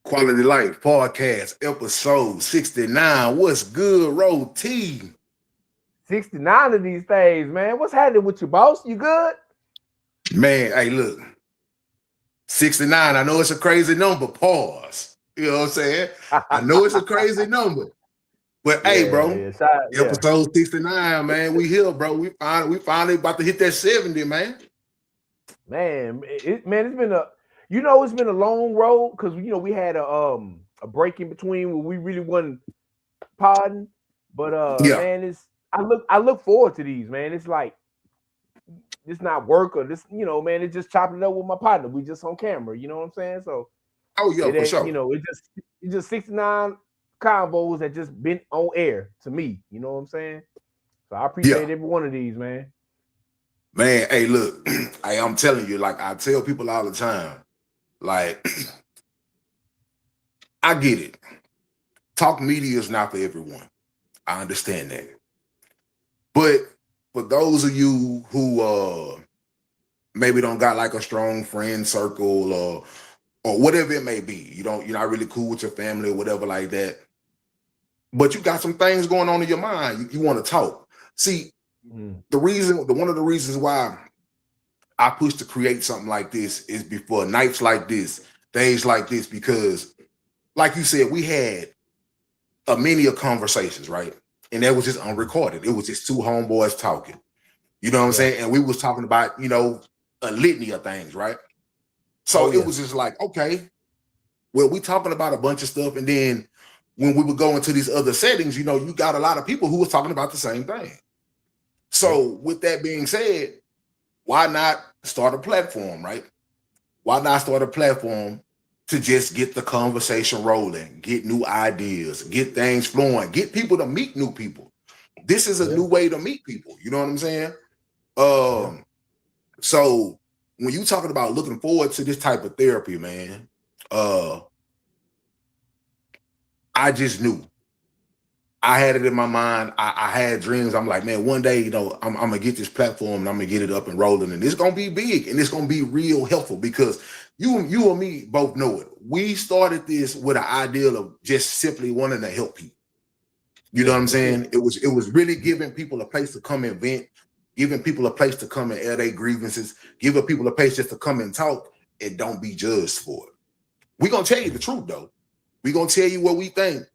Quality Life Podcast, episode 69. What's good, Roll T? 69 of these things, man. What's happening with you, boss? You good? Man, hey, look, 69. I know it's a crazy number. Pause. You know what I'm saying? I know it's a crazy number. But hey, Yeah, bro, yeah, yeah. episode 69, man. We here, bro. We finally about to hit that 70, man. Man, it's been it's been a long road because we had a break in between where we really wasn't podding. But Yeah, man, I look forward to these, man. It's like it's not work or this, man, it's just chopping it up with my partner. We just on camera, you know what I'm saying? So oh yeah, it for ain't, sure. it's just 69 convos that just been on air to me, you know what I'm saying? So I Yeah, appreciate every one of these, man. man. Hey, look, hey, I'm telling you, like I tell people all the time, like I get it. Talk media is not for everyone. I understand that. But for those of you who maybe don't got like a strong friend circle or whatever it may be, you're not really cool with your family or whatever like that, but you got some things going on in your mind, you want to talk. See, Mm. one of the reasons why I push to create something like this is before nights like this, days like this, because like you said, we had a many of conversations, right? And that was just Mhm. unrecorded. It was just two homeboys talking. You know what I'm Yeah. saying? And we was talking about, a litany of things, right? Oh So it yeah. was just like, okay, well, we talking about a bunch of stuff. And then when we would go into these other settings, you got a lot of people who was talking about the same thing. Yep. So with that being said, why not start a platform, right? Why not start a platform to just get the conversation rolling, get new ideas, get things flowing, get people to meet new people. This is a Yeah. new way to meet people. You know what I'm saying? Yeah. Um, So when you talking about looking forward to this type of therapy, man, uh, I just knew. I had it in my mind. I had dreams. I'm like, man, one day, I'm gonna get this platform and I'm gonna get it up and rolling, and it's gonna be big and it's gonna be real helpful because you and me both know it. We started this with an ideal of just simply wanting to help people. You know Yeah, what I'm that's it. saying? It was really giving people a place to come and vent, giving people a place to come and air their grievances, giving people a place just to come and talk and don't be judged for it. We're gonna tell you the Mhm. truth though. We're gonna tell you what we think,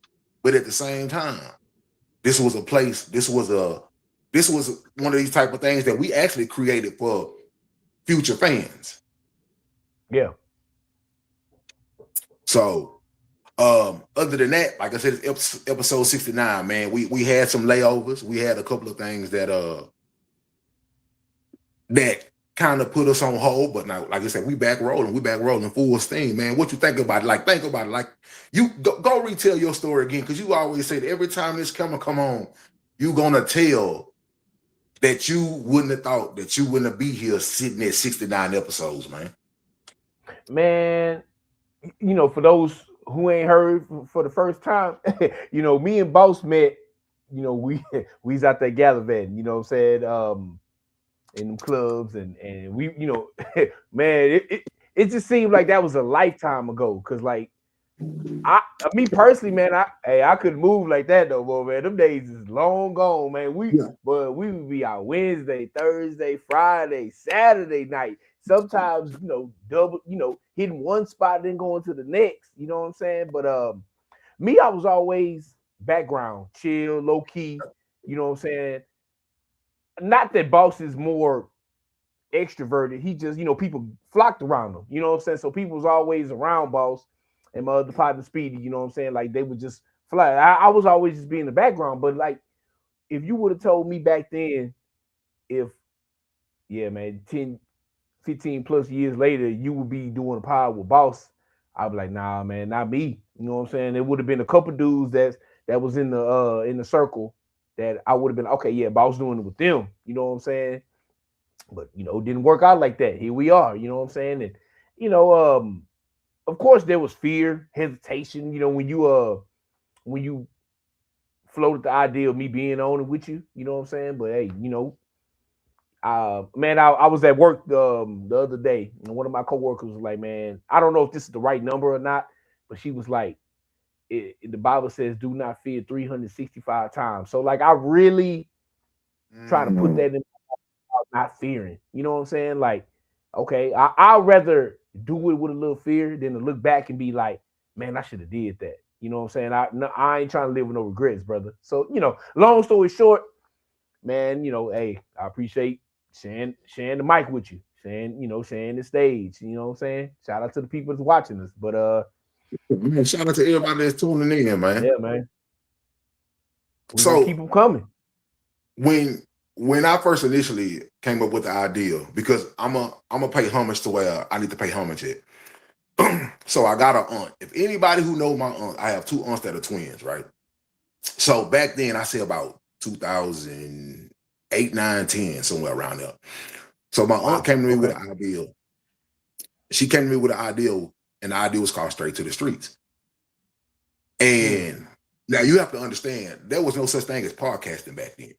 but at the same time, this was a place, this was one of these type of things that we actually created for future fans. Yeah. So other than that, like I said, it's episode 69, man. We had some layovers. We had a couple of things that kind of put us on hold. But now, like I said, we back rolling full steam, man. What you think about it? Like, think about it. Like, you go retell your story again, because you always say that every time this camera come on, you gonna tell that you wouldn't have thought that you wouldn't be here sitting at 69 episodes, man. Man, for those who ain't heard for the first time, me and Boss met, we we's out there gallivanting, you know what I'm saying? In them clubs and we, man, it just seemed like that was a lifetime ago. Cause like I me personally, man, I couldn't move like that no more, man. Them days is long gone, man. Yeah. But we would be out Wednesday, Thursday, Friday, Saturday night. Sometimes, double, hitting one spot, then going to the next. You know what I'm saying? But me, I was always background, chill, low key. You know what I'm saying? Not that Boss is more extroverted. He just, people flocked around him. You know what I'm saying? So people was always around Boss and my other partner Speedy. You know what I'm saying? Like they would just fly. I was always just be in the background. But like, if you would have told me back then, if yeah, man, 10, 15 plus years later, you would be doing a pod with Boss, I'd be like, nah, man, not me. You know what I'm saying? There would have been a couple dudes that was in the circle that I would have been okay, yeah, Boss doing it with them. You know what I'm saying? But it didn't work out like that. Here we are, you know what I'm saying? And you know, of course there was fear, hesitation, when you floated the idea of me being on it with you, you know what I'm saying? But hey, man, I was at work the other day, and one of my coworkers was like, "Man, I don't know if this is the right number or not," but she was like, "The Bible says, do not fear 365 times." So, like, I really try to put that in, not fearing. You know what I'm saying? Like, okay, I'd rather do it with a little fear than to look back and be like, "Man, I should have did that." You know what I'm saying? I ain't trying to live with no regrets, brother. So, long story short, man, hey, I appreciate sharing the mic with you, sharing the stage. You know what I'm saying? Shout out to the people that's watching us. But Man, shout out to everybody that's tuning in, man. yeah, man, we're gonna keep So them coming. when I first initially came up with the idea, because I'm gonna pay homage to where I need to pay homage at. So I got an aunt. If anybody who know my aunt, I have two aunts that are twins, right? So back then, I say about 2008, 9, 10, somewhere around there. So my aunt came to me with an idea. She came to me with an idea, and the idea was called Straight to the Streets. And now you have to understand, there was no such thing as podcasting back then.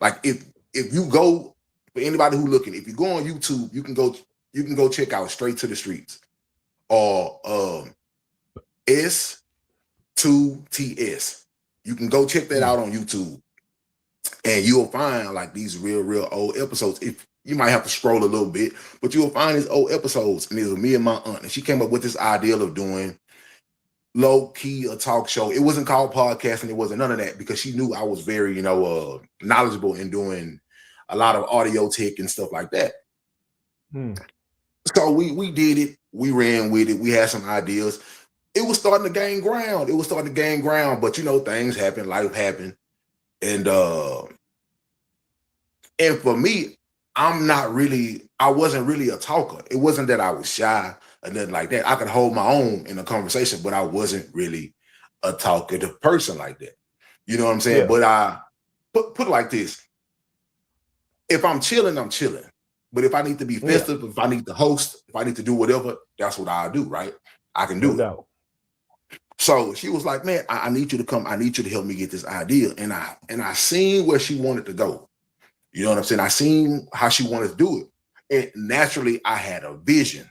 Like if you go, for anybody who looking, if you go on YouTube, you can go check out Straight to the Streets or S2TS. You can go check that out on YouTube, and you'll find like these real old episodes. If you might have to scroll a little bit, but you'll find these old episodes. And it was me and my aunt, and she came up with this idea of doing low key a talk show. It wasn't called podcasting. It wasn't none of that, because she knew I was very, knowledgeable in doing a lot of audio tech and stuff like that. So we did it. We ran with it. We had some ideas. It was starting to gain ground. But things happen, life happened. And for me, I wasn't really a talker. It wasn't that I was shy or nothing like that. I could hold my own in a conversation, but I wasn't really a talkative person like that. You know what I'm saying? Yeah. But I put it like this. If I'm chilling, I'm chilling. But if I need to be festive, if I need to host, if I need to do whatever, that's what I do, right? I can do it. So she was like, "Man, I need you to come. I need you to help me get this idea." And I seen where she wanted to go. You know what I'm saying? I seen how she wanted to do it. And naturally, I had a vision.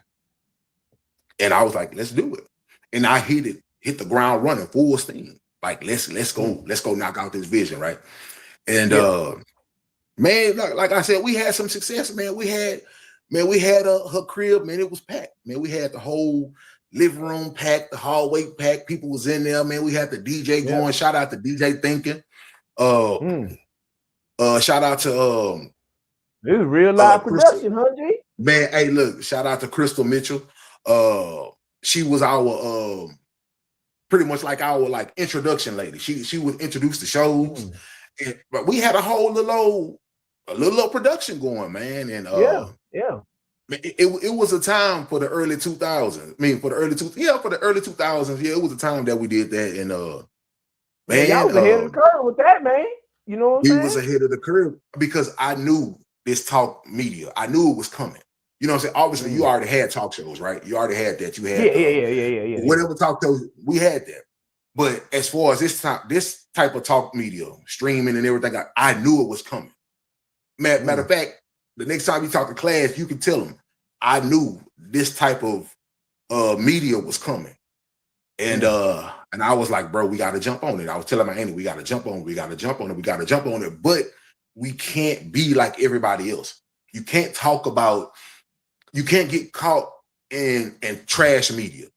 And I was like, "Let's do it." And I hit the ground running, full steam. Like, let's go knock out this vision, right? And man, like I said, we had some success, man. We had her crib, man. It was packed, man. We had the whole living room packed, the hallway packed. People was in there, man. We had the DJ going. Shout out to DJ Thinking. Shout out to this is real live production, huh, G? Man, hey, look, shout out to Crystal Mitchell. She was our pretty much like our introduction lady. She would introduce the shows. But we had a whole little production going, man. And it was a time for the early 2000s. I mean, for the early 2000s. Yeah, it was a time that we did that. And man, y'all was ahead of the curve with that, man. You know what I'm saying? We was ahead of the curve because I knew this talk media. I knew it was coming. You know what I'm saying? Obviously, you already had talk shows, right? You already had that. You had whatever talk shows, we had that. But as far as this type of talk media, streaming and everything, I knew it was coming. Matter of fact, the next time you talk to class, you can tell them I knew this type of media was coming. And I was like, bro, we got to jump on it. I was telling my auntie, we got to jump on it. But we can't be like everybody else. You can't get caught in trash media.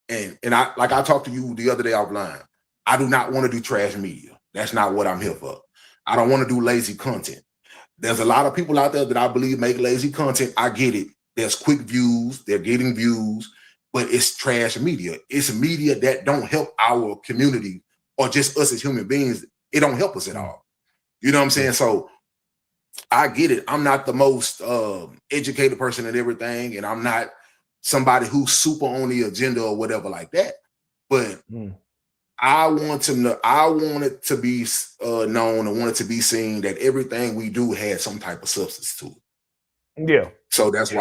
And I talked to you the other day offline. I do not want to do trash media. That's not what I'm here for. I don't want to do lazy content. There's a lot of people out there that I believe make lazy content. I get it. There's quick views. They're getting views, but it's trash media. It's media that don't help our community or just us as human beings. It don't help us at all. You know what I'm saying? So I get it. I'm not the most educated person and everything, and I'm not somebody who's super on the agenda or whatever like that. But I want it to be known and want it to be seen that everything we do has some type of substance to it. Yeah. So that's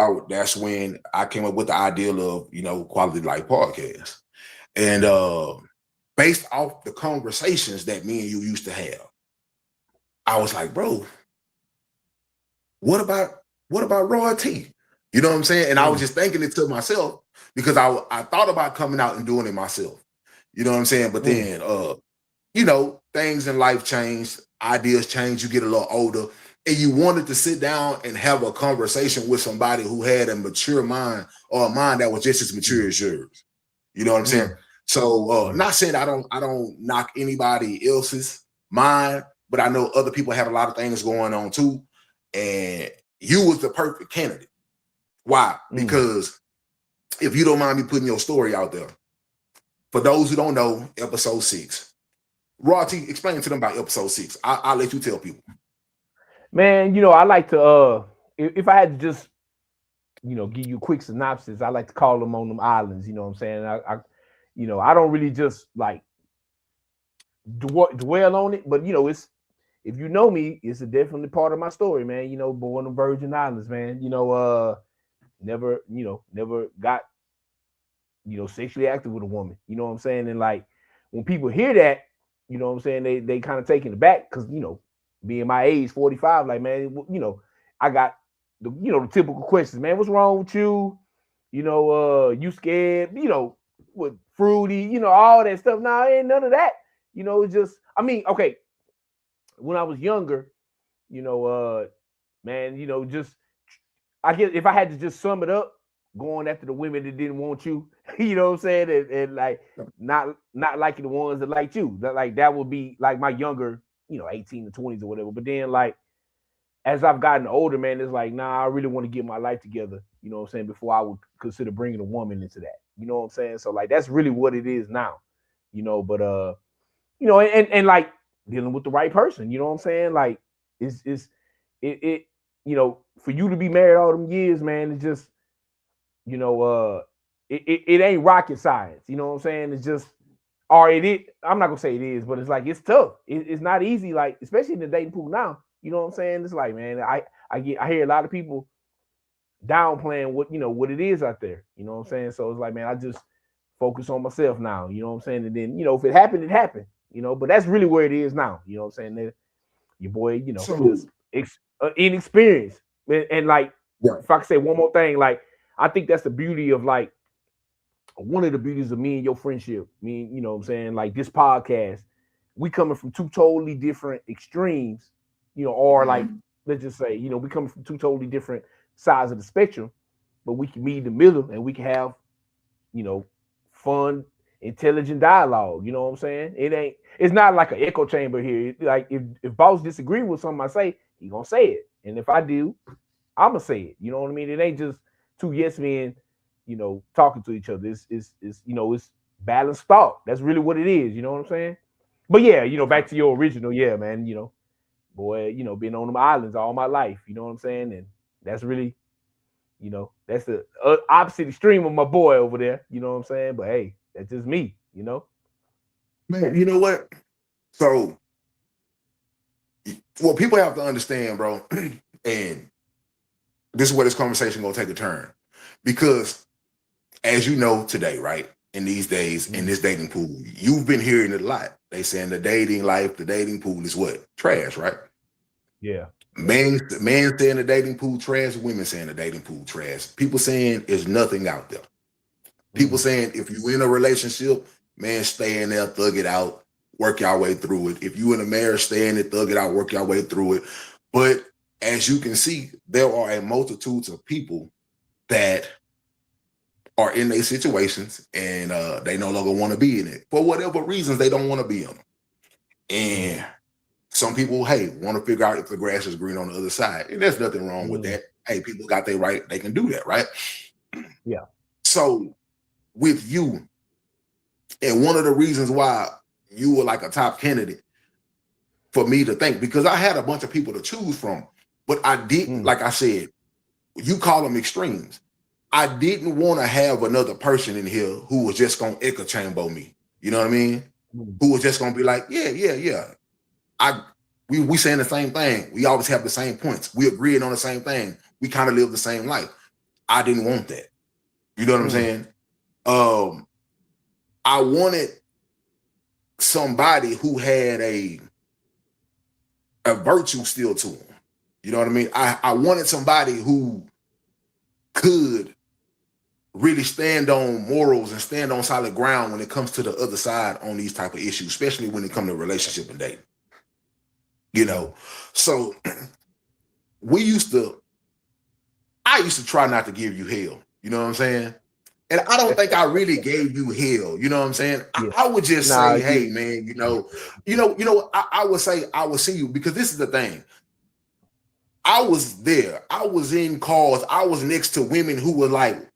when I came up with the idea of, Quality Life Podcast. And based off the conversations that me and you used to have, I was like, bro, what about what about Raw T? You know what I'm saying? And I was Mm. just thinking it to myself because I thought about coming out and doing it myself. You know what I'm saying? But then you know, things in life change, ideas change, you get a little older, and you wanted to sit down and have a conversation with somebody who had a mature mind or a mind that was just as mature as yours. You know what I'm saying? So not saying I don't knock anybody else's mind, but I know other people have a lot of things going on too. And you was the perfect candidate. Why? Because if you don't mind me putting your story out there, for those who don't know, episode 6. Raw T, explain to them about episode 6. I'll let you tell people. Man, you know, I like to if I had to just, you know, give you a quick synopsis, I like to call them on them islands, you know what I'm saying? I you know, I don't really just like dwell on it, but you know, it's, if you know me, it's a definitely part of my story, man. You know, born on Virgin Islands, man. You know, never, you know, never got, you know, sexually active with a woman. You know what I'm saying? And like when people hear that, you know what I'm saying, they kind of taken it back because, you know, being my age, 45, like, man, you know, I got the, you know, the typical questions, man, what's wrong with you? You know, you scared, you know, with fruity, you know, all that stuff. Nah, ain't none of that. You know, it's just, I mean, okay, when I was younger, you know, man, you know, just, I guess if I had to just sum it up, going after the women that didn't want you, you know what I'm saying, and like not liking the ones that liked you, that would be like my younger, you know, 18 to 20s or whatever. But then like as I've gotten older, man, it's like, nah, I really want to get my life together, you know what I'm saying, before I would consider bringing a woman into that, you know what I'm saying. So like that's really what it is now, you know. But you know, and like dealing with the right person, you know what I'm saying, like it's it you know, for you to be married all them years, man, it's just, you know, it ain't rocket science, you know what I'm saying? It's just, or I'm not gonna say it is, but it's like it's tough. It's not easy, like especially in the dating pool now. You know what I'm saying? It's like, man, I hear a lot of people downplaying what, you know, what it is out there. You know what I'm saying? So it's like, man, I just focus on myself now. You know what I'm saying? And then, you know, if it happened, it happened. You know, but that's really where it is now. You know what I'm saying? That your boy, you know, So just inexperienced. And like, yeah. if I could say one more thing, like I think that's the beauty of like one of the beauties of me and your friendship. Me, you know what I'm saying, like this podcast, we coming from two totally different extremes, you know, or like let's just say, you know, we coming from two totally different sides of the spectrum, but we can meet in the middle and we can have, you know, fun, intelligent dialogue. You know what I'm saying? It's not like an echo chamber here. Like if boss disagree with something I say, he gonna say it. And if I do, I'ma say it. You know what I mean? It ain't just two yes men, you know, talking to each other. It's you know, it's balanced thought. That's really what it is. You know what I'm saying? But yeah, you know, back to your original, yeah, man. You know, boy, you know, been on them islands all my life. You know what I'm saying? And that's really, you know, that's the opposite extreme of my boy over there. You know what I'm saying? But hey, that's just me. You know? Man, you know what? So what people have to understand, bro, and this is where this conversation gonna take a turn. Because as you know today, right? In these days, in this dating pool, you've been hearing it a lot. They saying the dating life, the dating pool is what? Trash, right? Yeah. Men saying the dating pool trash, women saying the dating pool trash. People saying there's nothing out there. People saying if you in a relationship, man, stay in there, thug it out, work your way through it. If you in a marriage, stay in it, thug it out, work your way through it. But as you can see, there are a multitude of people that are in their situations and they no longer want to be in it for whatever reasons. They don't want to be in them. And some people, hey, want to figure out if the grass is green on the other side, and there's nothing wrong with that. Hey, people got their right; they can do that, right? Yeah. So with you, and one of the reasons why you were like a top candidate for me to think, because I had a bunch of people to choose from, but I didn't, like I said, you call them extremes. I didn't want to have another person in here who was just gonna echo chamber me. You know what I mean? Who was just gonna be like, yeah. We saying the same thing. We always have the same points. We agreeing on the same thing. We kind of live the same life. I didn't want that. You know what I'm saying? I wanted somebody who had a virtue still to them. You know what I mean? I wanted somebody who could really stand on morals and stand on solid ground when it comes to the other side on these type of issues, especially when it comes to relationship and dating. You know, so I used to try not to give you hell. You know what I'm saying? And I don't think I really gave you hell. You know what I'm saying? Yeah. I would just Nah, say, hey, yeah. man, I would say I would see you because this is the thing. I was there. I was in calls. I was next to women who were like,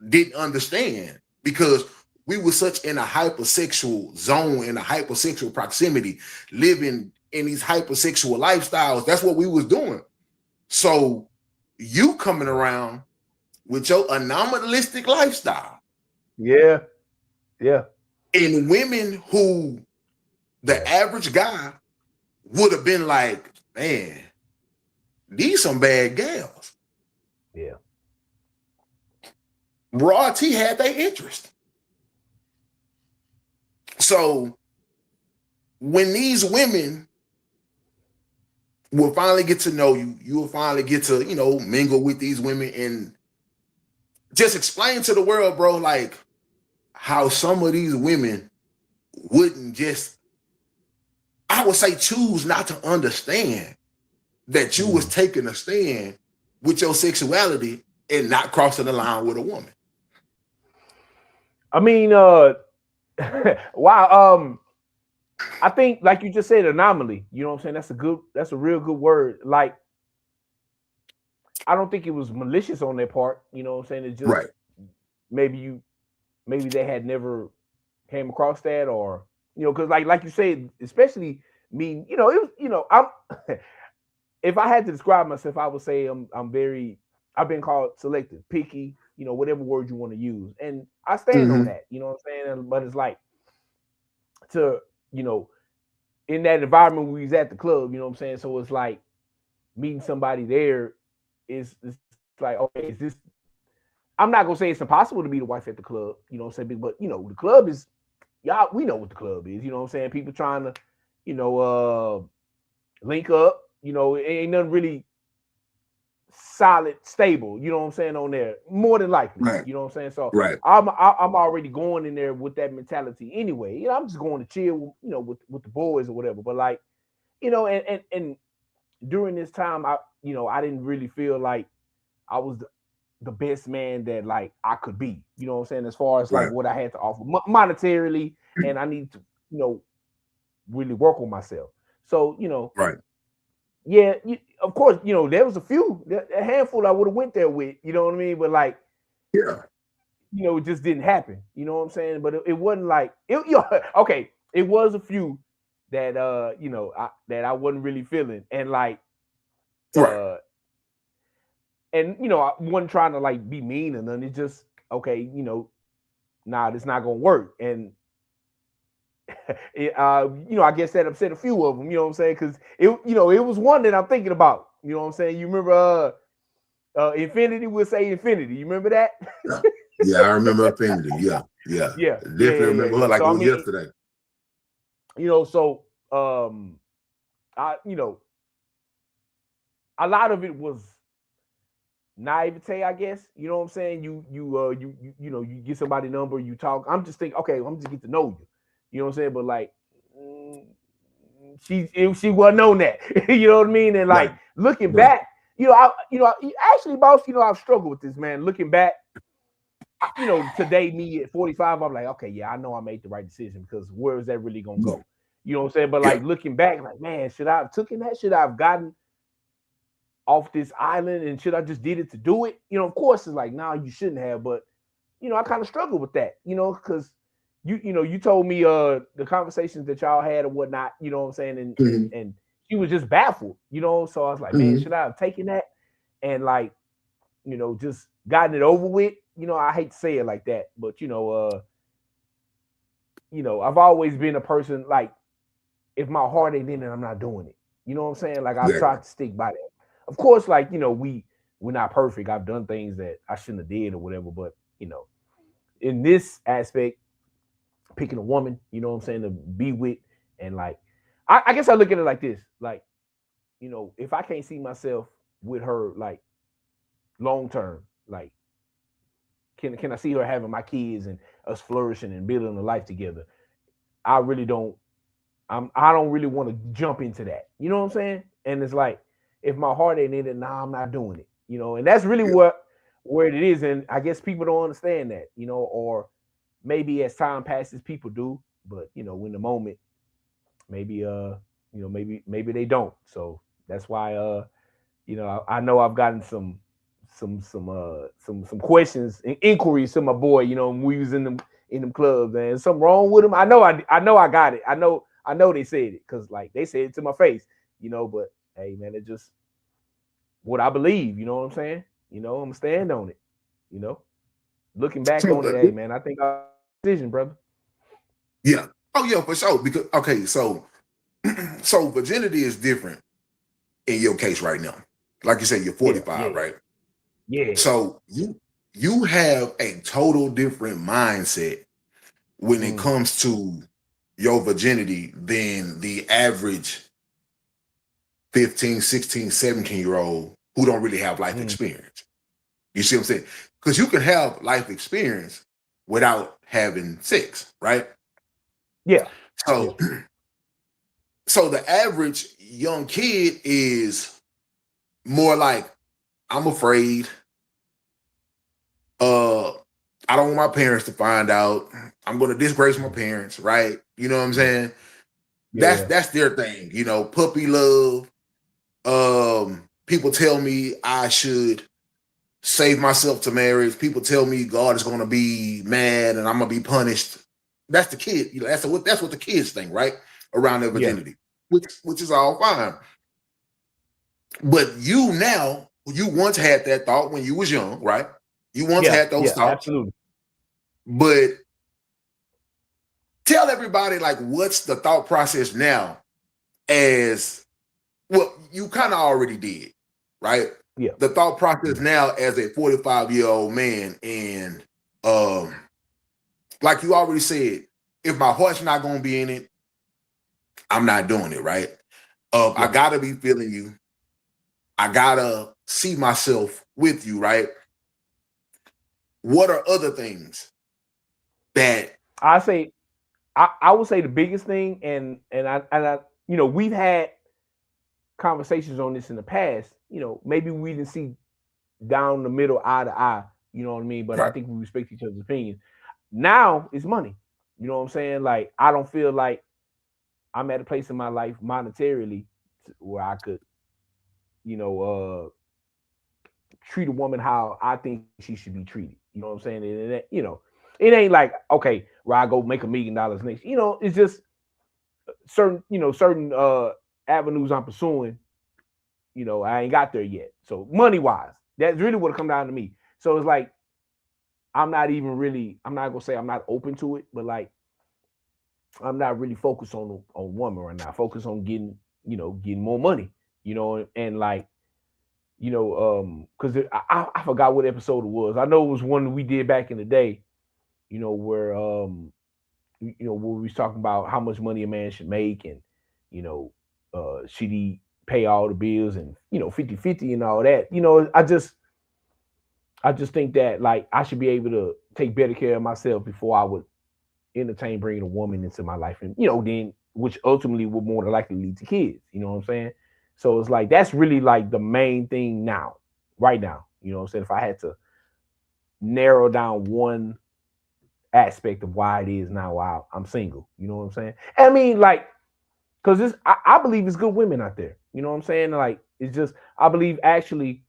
didn't understand because we were such in a hypersexual zone, in a hypersexual proximity, living in these hypersexual lifestyles. That's what we was doing. So you coming around with your anomalistic lifestyle Yeah. Yeah. and women who the average guy would have been like, man, these some bad gals. Yeah. Raw T had their interest. So when these women will finally get to know you, you will finally get to, mingle with these women and just explain to the world, bro, like how some of these women wouldn't just, I would say, choose not to understand that you was taking a stand with your sexuality and not crossing the line with a woman. I mean, wow. I think, like you just said, anomaly. You know what I'm saying? That's a real good word. Like, I don't think it was malicious on their part. You know what I'm saying? It's just Right. maybe they had never came across that, or because like you said, especially me, it was, I'm if I had to describe myself, I would say I've been called selective, picky, whatever word you want to use. And I stand on that, you know what I'm saying? But it's like to, in that environment we was at the club, you know what I'm saying? So it's like meeting somebody there is like, okay, is this, I'm not gonna say it's impossible to meet a wife at the club, you know what I'm saying? But the club is, y'all, we know what the club is, you know what I'm saying? People trying to, link up, it ain't nothing really solid, stable, you know what I'm saying, on there, more than likely, Right. you know what I'm saying? So Right. I'm already going in there with that mentality anyway. I'm just going to chill, with the boys or whatever. But like, and during this time, I didn't really feel like I was the best man that like I could be, you know what I'm saying, as far as like Right. what I had to offer monetarily, and I need to, really work on myself. So, Right. yeah, of course, there was a handful I would have went there with, you know what I mean? But like, Yeah. it just didn't happen. You know what I'm saying? But it wasn't like it. Okay, it was a few that that I wasn't really feeling, and like, Right. and I wasn't trying to like be mean or nothing. It's just okay, nah, it's not gonna work, and I guess that upset a few of them. You know what I'm saying? Because it was one that I'm thinking about. You know what I'm saying? You remember Infinity? We'll say Infinity. You remember that? Yeah, I remember Infinity. Yeah. Definitely remember her like So it I was mean, yesterday. so I a lot of it was naivete, I guess. You know what I'm saying? You get somebody number, you talk. I'm just thinking, okay, I'm just get to know you. You know what I'm saying? But like, she wasn't on that. You know what I mean? And like Right. looking Right. back, actually, boss, I've struggled with this, man. Looking back, today, me at 45, I'm like, okay, yeah, I know I made the right decision, because where is that really gonna Yeah. go? You know what I'm saying? But Yeah. like looking back, like, man, should I have taken that? Should I have gotten off this island, and should I just did it to do it? Of course, it's like, nah, you shouldn't have. But I kind of struggle with that, because you told me the conversations that y'all had and whatnot, you know what I'm saying, and Mhm. she was just baffled, so I was like, man, Mhm. should I have taken that and like, just gotten it over with? I hate to say it like that, but I've always been a person like, if my heart ain't in it, I'm not doing it. You know what I'm saying? Like, I've Exactly. tried to stick by that. Of course, like, we're not perfect. I've done things that I shouldn't have did or whatever, but in this aspect, picking a woman, you know what I'm saying, to be with, and like, I guess I look at it like this, like, you know, if I can't see myself with her like long term, like can I see her having my kids and us flourishing and building a life together? I really don't. I don't really want to jump into that. You know what I'm saying? And it's like if my heart ain't in it, nah, I'm not doing it. You know, and that's really Yeah. what where it is. And I guess people don't understand that. You know, or maybe as time passes, people do. But you know, in the moment, maybe you know, maybe they don't. So that's why you know, I know I've gotten some questions and inquiries to my boy. You know, when we was in them clubs, and something wrong with him. I know I got it. I know they said it because like they said it to my face. You know, but hey man, it just what I believe. You know what I'm saying? You know, I'm gonna stand on it. You know, looking back So on it, hey man, I think I decision, brother. yeah. Oh yeah, for sure. Because okay, so so virginity is different in your case right now. Like you said, you're Yeah, 45, yeah, right? yeah. So you have a total different mindset when it Mm, comes to your virginity than the average 15, 16, 17-year old who don't really have life mm, experience. You see what I'm saying? Because you can have life experience without having sex, right? yeah, yeah. So so the average young kid is more like, I'm afraid, uh I don't want my parents to find out. I'm gonna disgrace my Mm, parents, right? You know what I'm yeah, saying? That's yeah, that's their thing, you know, puppy love. People tell me I should save myself to marriage. People tell me God is gonna be mad and I'm gonna be punished. That's the kid, you know, that's what the kids think, right? Around their yeah, virginity, which is all fine. But you now, you once had that thought when you was young, right? You once yeah, had those yeah. thoughts, Absolutely. but tell everybody like what's the thought process now as well, you kind of already did, right? Yeah, The thought process yeah. now as a 45-year-old man, and um, like you already said, if my heart's not gonna be in it, I'm not doing it, right? I Yeah. gotta be feeling you. I gotta see myself with you, right? What are other things that I say I would say the biggest thing, and I you know we've had conversations on this in the past. You know, maybe we didn't see down the middle eye to eye. You know what I mean? But I right? think we respect each other's opinions. Now it's money. You know what I'm saying? Like I don't feel like I'm at a place in my life monetarily where I could, you know, treat a woman how I think she should be treated. You know what I'm saying? And you know, it ain't like okay, where I go make $1 million next. You know, it's just certain avenues I'm pursuing. You know, I ain't got there yet. So money wise, that's really what it come down to me. So it's like I'm not even really. I'm not gonna say I'm not open to it, but like I'm not really focused on woman right now. Focus on getting getting more money. You know, and like because I forgot what episode it was. I know it was one we did back in the day. You know where where we was talking about how much money a man should make and you know should he pay all the bills and 50-50 and all that. I just think that like I should be able to take better care of myself before I would entertain bringing a woman into my life, and then which ultimately would more than likely lead to kids. You know what I'm saying? So it's like that's really like the main thing now, right now. You know what I'm saying? If I had to narrow down one aspect of why it is now why I'm single, you know what I'm saying? I mean, like, because I believe it's good women out there. You know what I'm saying? Like, it's just I believe actually,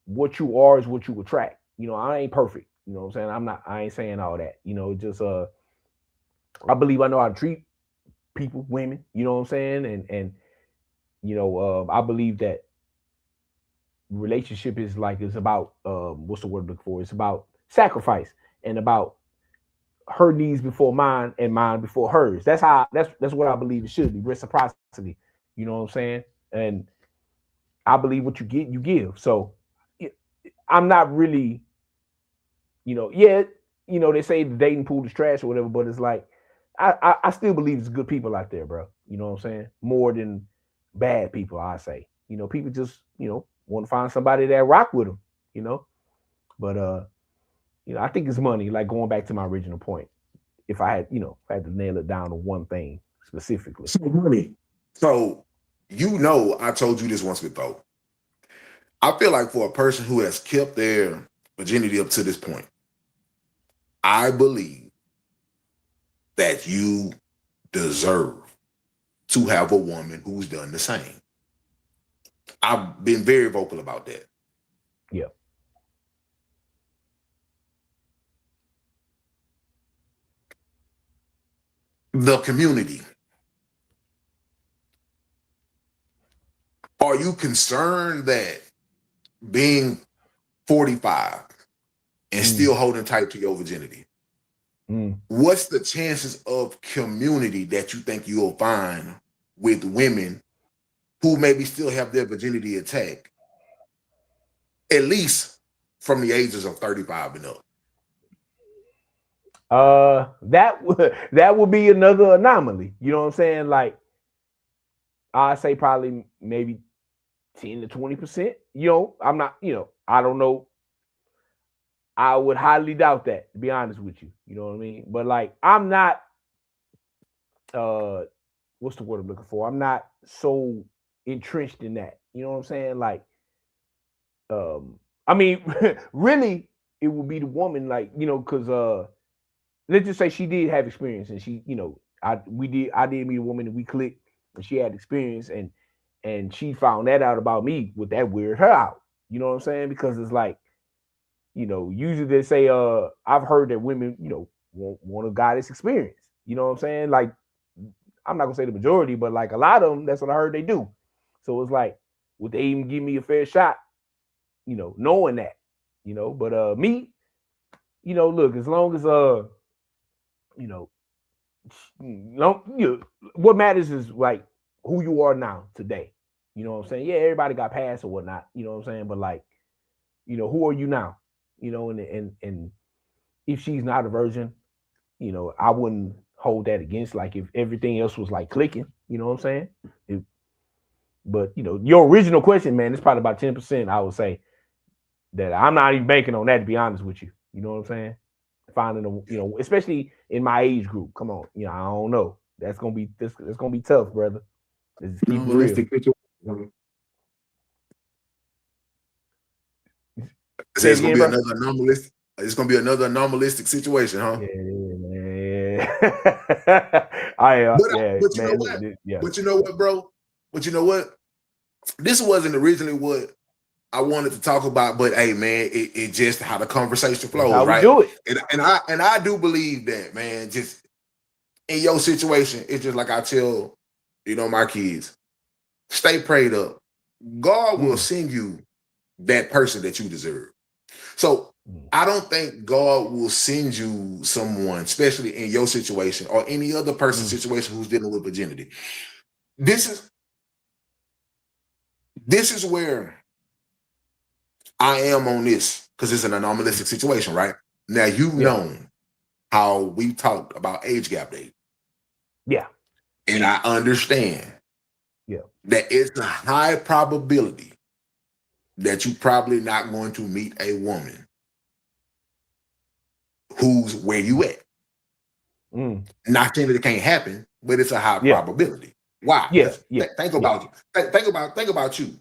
what you are is what you attract. I ain't perfect. You know what I'm saying? I ain't saying all that. Just I believe I know how to treat people, women. You know what I'm saying? And I believe that relationship is like it's about what's the word I'm looking for? It's about sacrifice and about her needs before mine and mine before hers. That's what I believe it should be. Reciprocity. You know what I'm saying? And I believe what you get, you give. So I'm not really, yeah, they say the dating pool is trash or whatever, but it's like I still believe it's good people out there, bro. You know what I'm saying? More than bad people, I say. People just, want to find somebody that rock with them, you know. But I think it's money. Like going back to my original point, if I had, if I had to nail it down to one thing specifically. So money. So I told you this once before. I feel like for a person who has kept their virginity up to this point, I believe that you deserve to have a woman who's done the same. I've been very vocal about that. Yeah. The community. Are you concerned that being 45 and still holding tight to your virginity, what's the chances of community that you think you'll find with women who maybe still have their virginity intact, at least from the ages of 35 and up? That would be another anomaly. You know what I'm saying? Like, I say probably maybe 10 to 20%. I'm not, I don't know. I would highly doubt that, to be honest with you. You know what I mean? But like, I'm not what's the word I'm looking for? I'm not so entrenched in that. You know what I'm saying? Like, I mean, really, it would be the woman, like, because let's just say she did have experience and she, I did meet a woman and we clicked and she had experience and she found that out about me. Would that weird her out? You know what I'm saying? Because it's like, usually they say, I've heard that women, want a guy that's experienced. You know what I'm saying? Like, I'm not gonna say the majority, but like a lot of them, that's what I heard they do. So it's like, would they even give me a fair shot? Knowing that, but me, look, as long as what matters is like who you are now today. You know what I'm saying? Yeah, everybody got past or whatnot. You know what I'm saying? But like, who are you now? And if she's not a virgin, I wouldn't hold that against. Like if everything else was like clicking, you know what I'm saying? But your original question, man, it's probably about 10%. I would say that I'm not even banking on that, to be honest with you. You know what I'm saying? Finding especially in my age group. Come on, I don't know. That's gonna be tough, brother. Let's just keep it real. So it's gonna be another anomalous. It's gonna be another anomalistic situation, huh? Yeah, man. But you know what, bro? But you know what? This wasn't originally what I wanted to talk about, but hey, man, it just how the conversation flows, how right? We do it. And I do believe that, man. Just in your situation, it's just like I tell, my kids, stay prayed up. God will send you that person that you deserve. So I don't think God will send you someone, especially in your situation or any other person's situation who's dealing with virginity. This is where I am on this, because it's an anomalistic situation, right? Now, you've known how we talked about age gap dating. Yeah. And I understand that it's a high probability that you're probably not going to meet a woman who's where you at. Not saying that it can't happen, but it's a high probability. Why? Think about you. Think about you.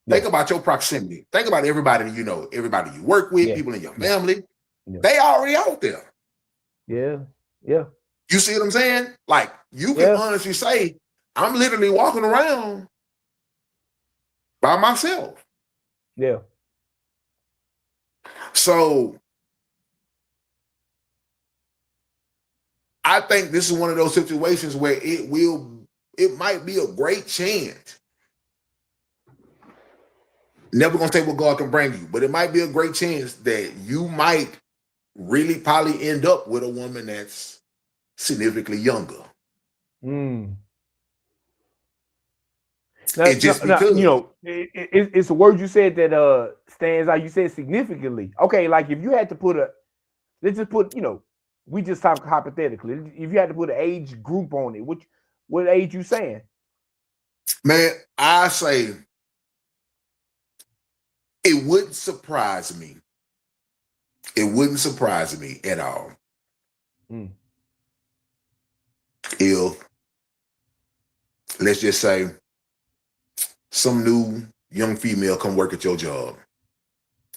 Think about your proximity. Think about everybody everybody you work with, people in your family. They already out there. Yeah. You see what I'm saying? Like, you can honestly say, I'm literally walking around by myself. Yeah. So I think this is one of those situations where it might be a great chance. Never gonna say what God can bring you, but it might be a great chance that you might really probably end up with a woman that's significantly younger. Now, because it's a word you said that stands out. You said significantly. Okay, like if you had to let's just put, we just talk hypothetically. If you had to put an age group on it, what age you saying? Man, I say it wouldn't surprise me. It wouldn't surprise me at all Mm. if, let's just say, some new young female come work at your job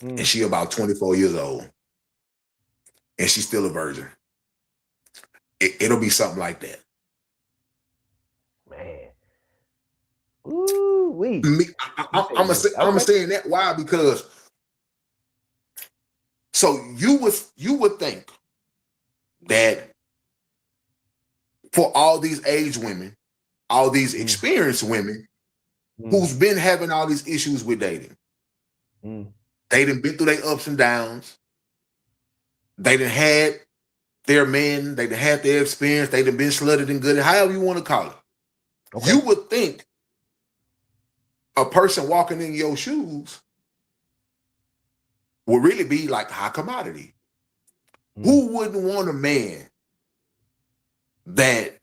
and Mm. she about 24 years old and she's still a virgin. It'll be something like that. Man. Ooh, wee. Me, You I'm say, gonna okay. saying that why? Because so you would think that for all these age women, all these Mm. experienced women Mm. who's been having all these issues with dating, Mm. they done been through their ups and downs. They done had their men, they done had their experience, they done been slutted and good, however you want to call it. Okay. You would think a person walking in your shoes would really be like high commodity. Mm. Who wouldn't want a man that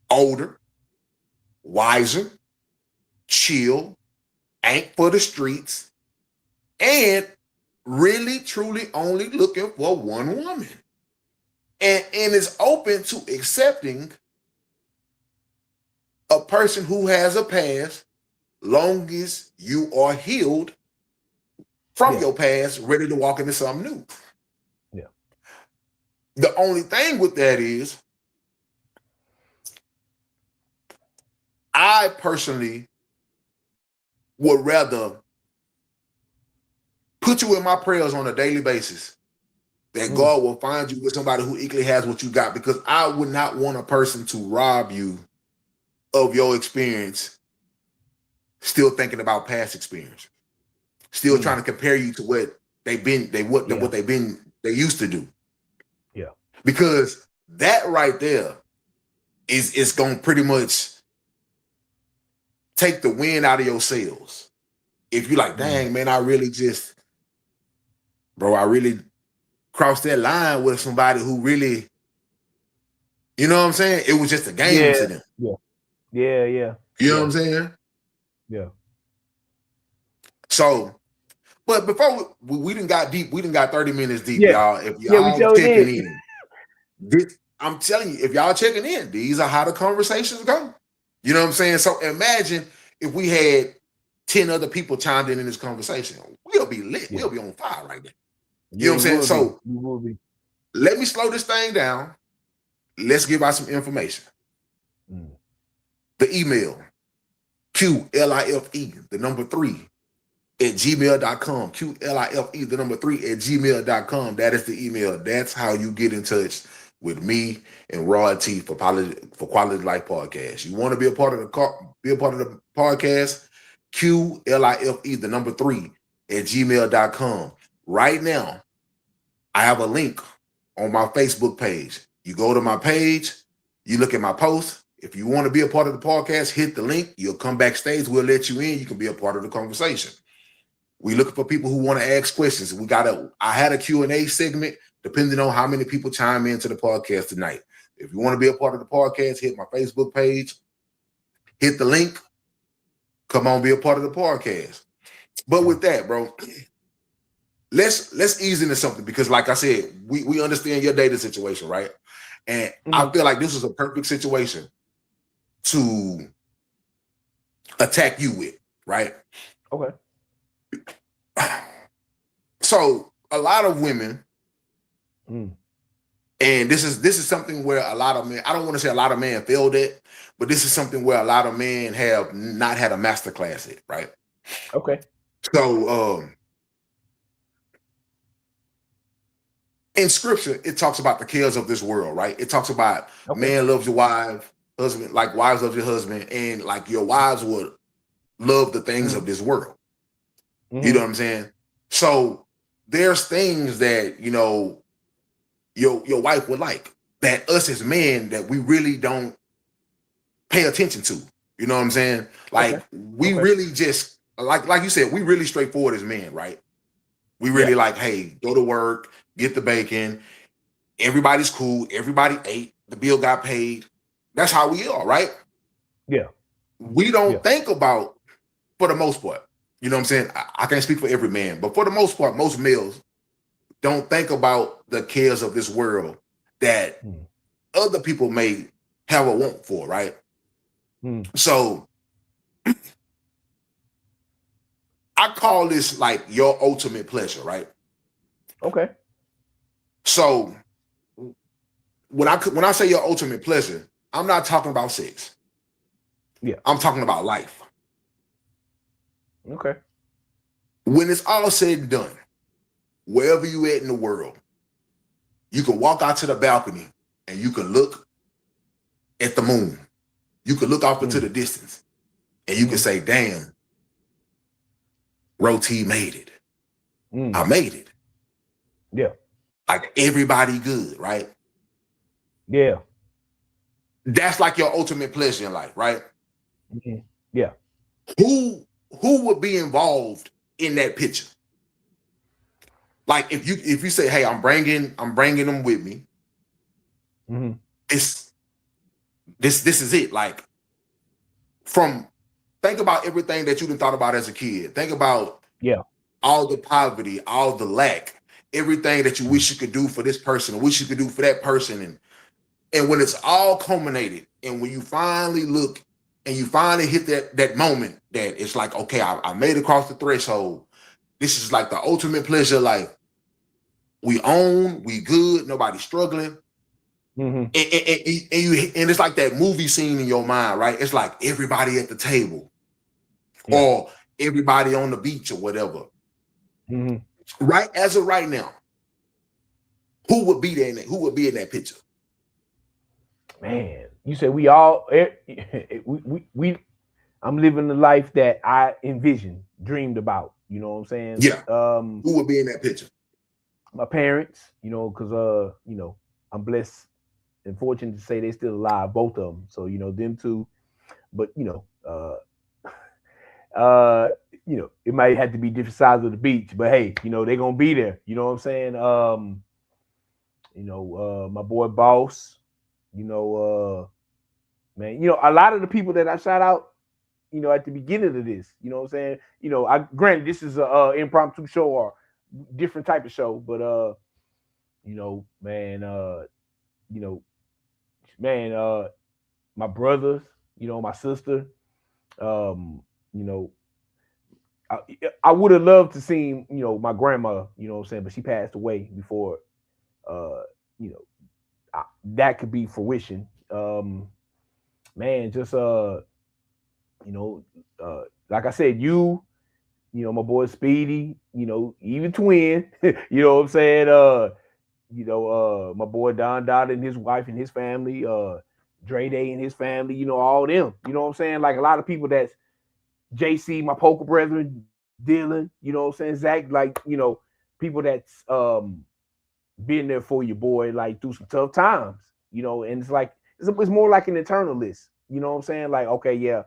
older, wiser, chill, ain't for the streets, and really truly only looking for one woman? And is open to accepting a person who has a past, long as you are healed from Yeah. your past, ready to walk into something new. Yeah. The only thing with that is, I personally would rather put you in my prayers on a daily basis that Mm. God will find you with somebody who equally has what you got, because I would not want a person to rob you of your experience, still thinking about past experience, still Mm. trying to compare you to what they used to do. Yeah. Because that right there is going to pretty much take the wind out of your sails. If you're like, Mm. dang, man, I really crossed that line with somebody who really, you know what I'm saying? It was just a game Yeah. to them. Yeah. Yeah. Yeah. You know Yeah. what I'm saying? Yeah. So, but before we didn't got deep, we didn't got 30 minutes deep, Yeah. y'all. If Yeah. We y'all sure checking did. in, I'm telling you, if y'all checking in, these are how the conversations go. You know what I'm saying? So imagine if we had 10 other people chimed in this conversation. We'll be lit. Yeah. We'll be on fire right now. You Yeah. know what I'm saying? Will be. So You will be. let me slow this thing down. Let's give out some information. Mm. The email, QLIFE, the number 3 at gmail.com. QLIFE, the number 3 at gmail.com. That is the email. That's how you get in touch with me and Raw T for Quality Life Podcast. You want to be a part of the podcast? QLIFE, the number 3 at gmail.com. Right now, I have a link on my Facebook page. You go to my page, you look at my post. If you want to be a part of the podcast, hit the link. You'll come backstage. We'll let you in. You can be a part of the conversation. We looking for people who want to ask questions. I had a Q&A segment, depending on how many people chime into the podcast tonight. If you want to be a part of the podcast, hit my Facebook page, hit the link, come on, be a part of the podcast. But with that, bro, let's ease into something, because like I said, we understand your dating situation, right? And I feel like this is a perfect situation to attack you with, right? Okay. So a lot of women, Mm. and this is something where a lot of men, I don't want to say a lot of men failed at, but this is something where a lot of men have not had a master class at, right? Okay. So in scripture, it talks about the cares of this world, right? It talks about man loves your wife, husband, like wives love your husband, and like your wives would love the things of this world. Mm-hmm. You know what I'm saying? So there's things that, you know, your wife would like, that us as men, that we really don't pay attention to. You know what I'm saying? Like we really just, like you said, we really straightforward as men, right? We really like, hey, go to work, get the bacon. Everybody's cool. Everybody ate. The bill got paid. That's how we are, right? Yeah. we don't Yeah. think about, for the most part, you know what I'm saying? I can't speak for every man, but for the most part, most males don't think about the cares of this world that Mm. other people may have a want for, right? Mm. So I call this like your ultimate pleasure, right? Okay. So when I say your ultimate pleasure, I'm not talking about sex. Yeah. I'm talking about life. Okay. When it's all said and done, wherever you at in the world, you can walk out to the balcony and you can look at the moon. You can look off into the distance and you can say, damn, Roti made it. I made it. Yeah. Like everybody good, right? Yeah. That's like your ultimate pleasure in life, right? Mm-hmm. Yeah. Who would be involved in that picture? Like if you say, hey, I'm bringing them with me. Mm-hmm. This is it. Like think about everything that you done thought about as a kid. Think about all the poverty, all the lack, everything that you wish you could do for this person, wish you could do for that person, and when it's all culminated, and when you finally look and you finally hit that moment that it's like, okay, I made it across the threshold. This is like the ultimate pleasure. Like we own, we good, nobody struggling. Mm-hmm. And it's like that movie scene in your mind, right? It's like everybody at the table or everybody on the beach or whatever. Mm-hmm. Right as of right now, who would be there? Who would be in that picture? Man, you said we all we I'm living the life that I envisioned, dreamed about. You know what I'm saying? Yeah. Who would be in that picture? My parents, because I'm blessed and fortunate to say they're still alive, both of them. So them two, but it might have to be different sides of the beach, but hey, they're gonna be there. You know what I'm saying? My boy Boss, man, a lot of the people that I shout out, at the beginning of this, you know what I'm saying? I granted this is a impromptu show or different type of show, but my brothers, my sister, you know, I would have loved to see, my grandma, you know what I'm saying, but she passed away before, you know, that could be fruition. Man, just like I said, my boy Speedy, even twin, you know what I'm saying, my boy Don Dot and his wife and his family, Dre Day and his family, all them, you know what I'm saying, like a lot of people that's JC, my poker brethren, Dylan, you know what I'm saying, Zach, like, people that's been there for your boy, like through some tough times, and it's like it's more like an eternal list, you know what I'm saying, like, okay, yeah,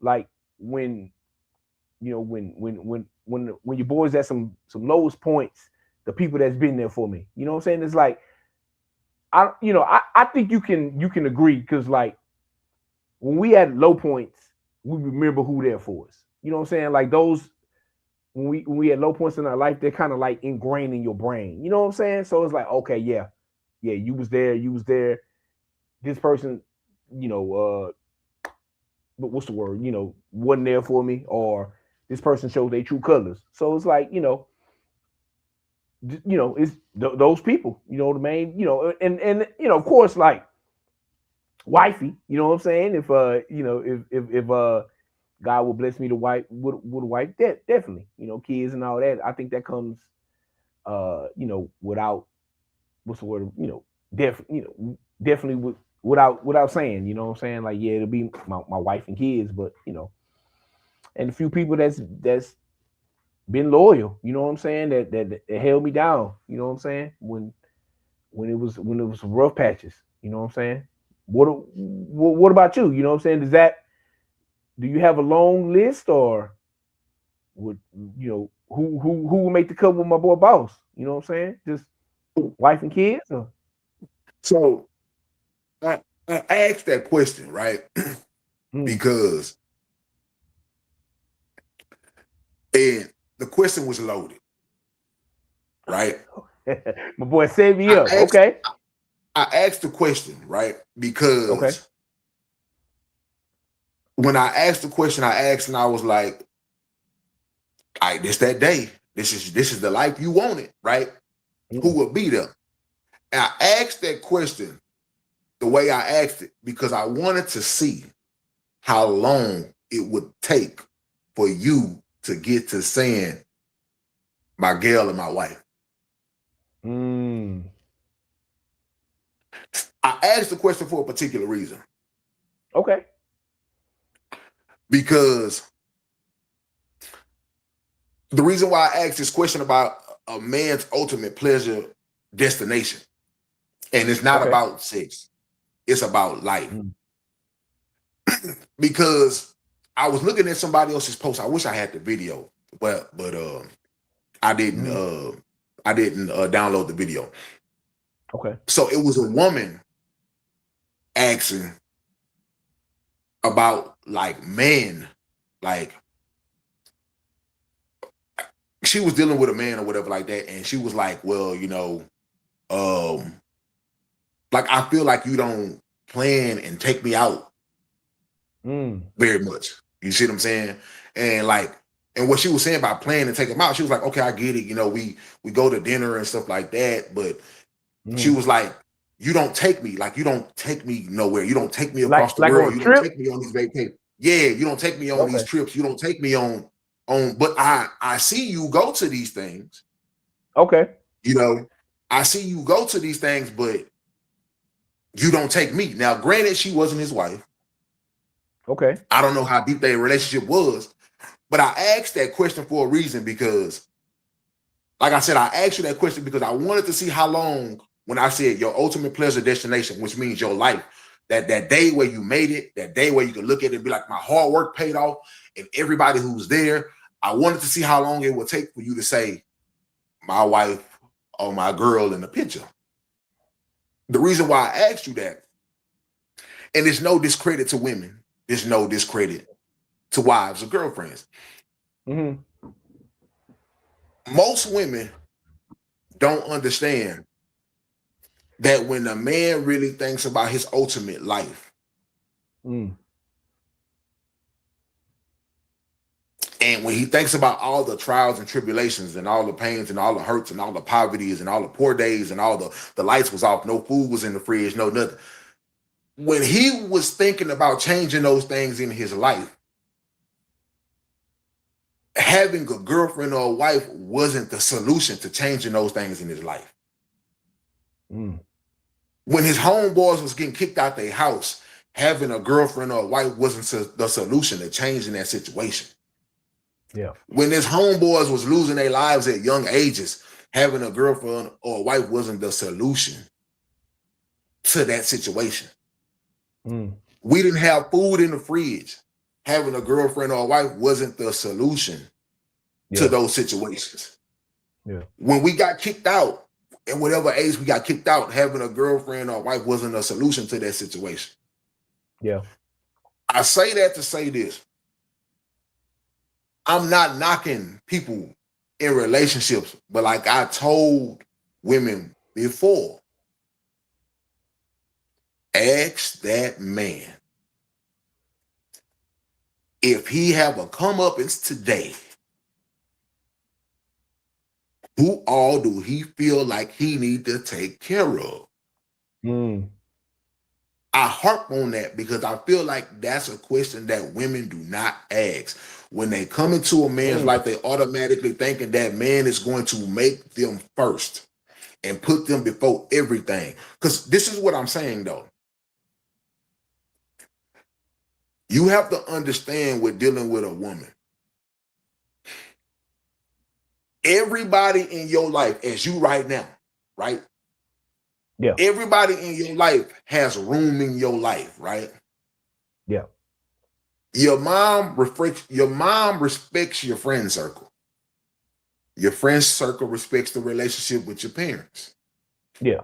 like when when your boys at some lowest points, the people that's been there for me, you know what I'm saying, it's like I think you can agree, because like when we had low points, we remember who there for us, you know what I'm saying, like those when we had low points in our life, they're kind of like ingrained in your brain. You know what I'm saying? So it's like, okay, yeah, you was there. This person, what's the word? Wasn't there for me, or this person showed their true colors. So it's like, it's those people. The main, and of course, like wifey. You know what I'm saying? If God will bless me to wife with a wife, definitely. Kids and all that. I think that comes, without what's the word? Definitely without saying. You know what I'm saying? Like, yeah, it'll be my wife and kids, but and a few people that's been loyal. You know what I'm saying? That held me down. You know what I'm saying? When it was some rough patches. You know what I'm saying? What about you? You know what I'm saying? Do you have a long list, or would who will make the cut with my boy Boss? You know what I'm saying? Just wife and kids? Or? So I asked that question, right? Because And the question was loaded, right? My boy set me I up. asked, Okay. I asked the question, right? Okay. Because when I asked the question, I asked and I was like, all right, this that day. This is the life you wanted, right? Who would be there? And I asked that question the way I asked it because I wanted to see how long it would take for you to get to saying my girl and my wife. Mm. I asked the question for a particular reason. Okay. Because the reason why I asked this question about a man's ultimate pleasure destination, and it's not Okay. about sex, it's about life. Mm. Because I was looking at somebody else's post. I wish I had the video, but I didn't download the video. Okay. So it was a woman asking about like men, like she was dealing with a man or whatever like that, and she was like, well, like I feel like you don't plan and take me out very much. You see what I'm saying? And like, and what she was saying about planning and taking him out, she was like, okay, I get it. We go to dinner and stuff like that, but she was like, you don't take me, like you don't take me nowhere. You don't take me across the like world. on a You trip? don't take me on these vacations. Yeah, you don't take me on these trips. You don't take me on. But I see you go to these things. Okay. I see you go to these things, but you don't take me. Now, granted, she wasn't his wife. Okay. I don't know how deep their relationship was, but I asked that question for a reason because, like I said, I asked you that question because I wanted to see how long, when I said your ultimate pleasure destination, which means your life, that day where you made it, that day where you can look at it and be like, my hard work paid off, and everybody who's there, I wanted to see how long it would take for you to say, my wife or my girl in the picture. The reason why I asked you that, and there's no discredit to women, there's no discredit to wives or girlfriends. Most women don't understand that when a man really thinks about his ultimate life, and when he thinks about all the trials and tribulations and all the pains and all the hurts and all the poverties and all the poor days and all the lights was off, no food was in the fridge, no nothing. When he was thinking about changing those things in his life, having a girlfriend or a wife wasn't the solution to changing those things in his life. When his homeboys was getting kicked out their house, having a girlfriend or a wife wasn't the solution to changing that situation. Yeah. When his homeboys was losing their lives at young ages, having a girlfriend or a wife wasn't the solution to that situation. We didn't have food in the fridge. Having a girlfriend or a wife wasn't the solution to those situations. Yeah. When we got kicked out, at whatever age we got kicked out, having a girlfriend or wife wasn't a solution to that situation. Yeah. I say that to say this. I'm not knocking people in relationships, but like I told women before, ask that man if he have a comeuppance today, who all do he feel like he need to take care of? I harp on that because I feel like that's a question that women do not ask. When they come into a man's life, they automatically thinking that man is going to make them first and put them before everything. Because this is what I'm saying, though. You have to understand with dealing with a woman. Everybody in your life, as you right now, right? Yeah. Everybody in your life has room in your life, right? Yeah. Your mom respects your friend circle. Your friend circle respects the relationship with your parents. Yeah.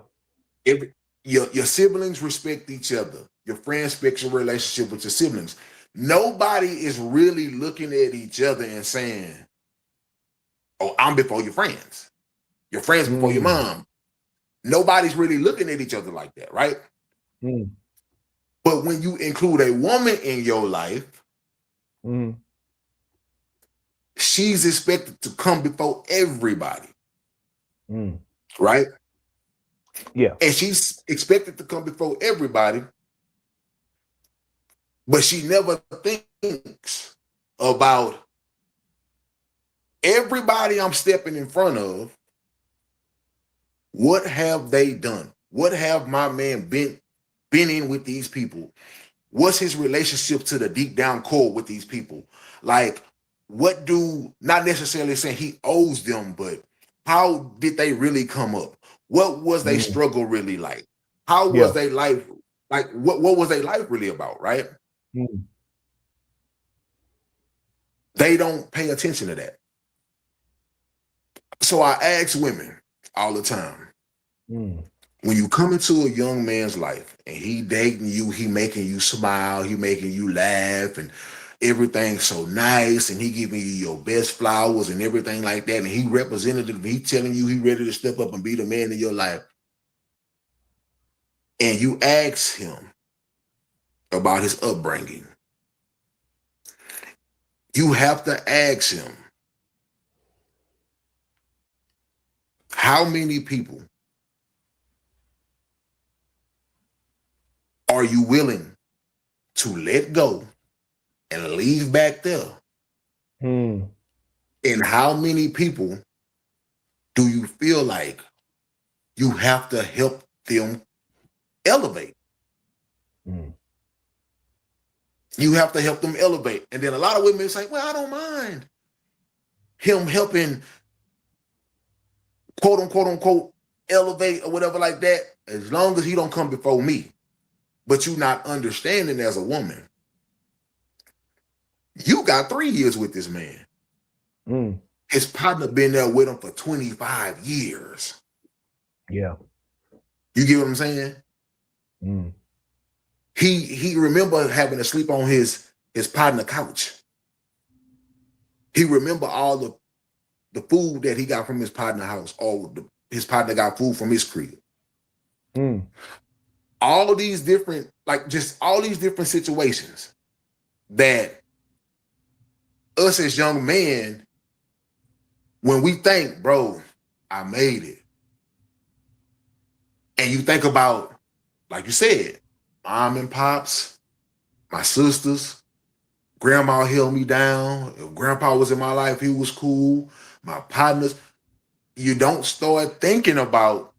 Your siblings respect each other. Your friends respect your relationship with your siblings. Nobody is really looking at each other and saying, Oh, I'm before your friends. Your friends before your mom. Nobody's really looking at each other like that, right? But when you include a woman in your life, she's expected to come before everybody, right? Yeah. And she's expected to come before everybody, but she never thinks about everybody I'm stepping in front of. What have they done? What have my man been in with these people? What's his relationship to the deep down core with these people? Like, what do, not necessarily saying he owes them, but how did they really come up? What was their struggle really like? How was their life? Like, what was their life really about, right? They don't pay attention to that. So I ask women all the time, when you come into a young man's life and he dating you, he making you smile, he making you laugh, and everything's so nice, and he giving you your best flowers and everything like that, and he representative, he telling you he ready to step up and be the man in your life, and you ask him about his upbringing, you have to ask him, how many people are you willing to let go and leave back there? And how many people do you feel like you have to help them elevate? You have to help them elevate. And then a lot of women say, well, I don't mind him helping, quote unquote, elevate or whatever like that, as long as he don't come before me. But you not understanding as a woman, you got 3 years with this man. His partner been there with him for 25 years. Yeah. You get what I'm saying? He remember having to sleep on his partner couch. He remember all the food that he got from his partner house, or his partner got food from his crib. All of these different, like just all these different situations that us as young men, when we think, bro, I made it. And you think about, like you said, mom and pops, my sisters, grandma held me down. If grandpa was in my life, he was cool. My partners. You don't start thinking about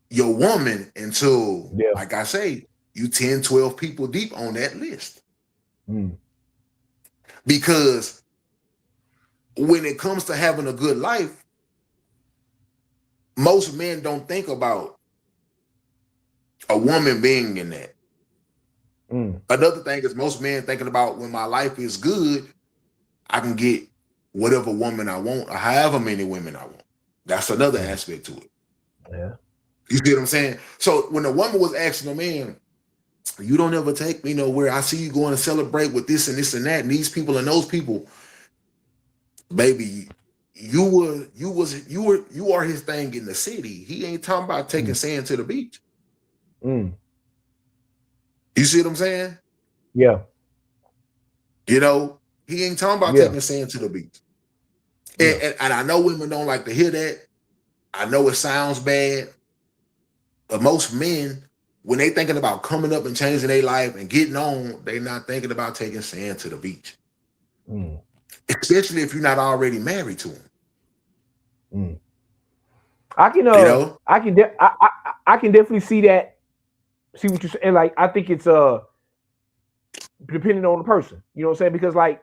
your woman until, like I say, you 10, 12 people deep on that list. Because when it comes to having a good life, most men don't think about a woman being in that. Another thing is most men thinking about, when my life is good, I can get whatever woman I want, or however many women I want. That's another aspect to it. Yeah. You see what I'm saying? So when a woman was asking a man, you don't ever take me nowhere, I see you going to celebrate with this and this and that, and these people and those people, baby, you are his thing in the city. He ain't talking about taking sand to the beach. You see what I'm saying? Yeah. You know, he ain't talking about taking sand to the beach. And I know women don't like to hear that. I know it sounds bad, but most men, when they thinking about coming up and changing their life and getting on, they not thinking about taking sand to the beach. Especially if you're not already married to him. I can, you know, I can definitely see that. See what you're saying. Like, I think it's depending on the person. You know what I'm saying? Because, like,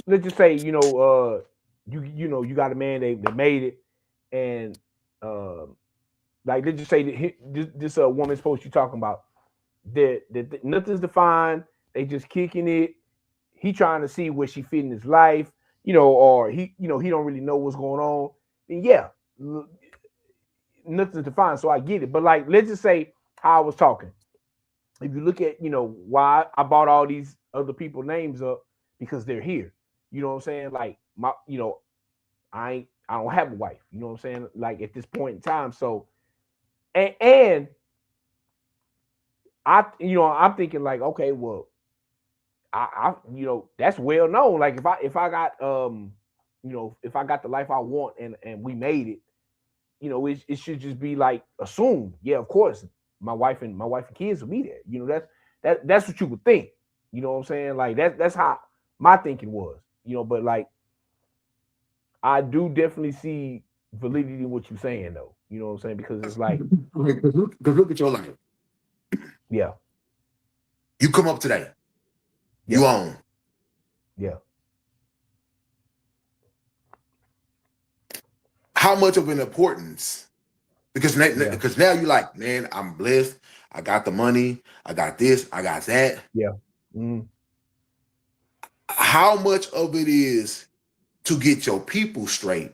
let's just say, you you got a man that made it, and like, let's just say that this woman's post you're talking about, that nothing's defined. They just kicking it. He trying to see where she fit in his life, or he don't really know what's going on. And yeah, nothing's defined. So I get it. But, like, let's just say how I was talking. If you look at, why I bought all these other people names up, because they're here. You know what I'm saying? Like, I don't have a wife. You know what I'm saying? Like at this point in time. So and I'm thinking like, okay, well, I that's well known. Like if I got if I got the life I want and we made it, it should just be like assumed. Yeah, of course, my wife and kids will be there. That's what you would think. You know what I'm saying? Like that's how my thinking was. But like I do definitely see validity in what you're saying though. You know what I'm saying? Because it's like, Because look at your life. yeah, You come up today. yeah, You own. yeah. How much of an importance? Because now, Yeah. because now you're like, man, I'm blessed. I got the money. I got this. I got that. Yeah. Mm. How much of it is to get your people straight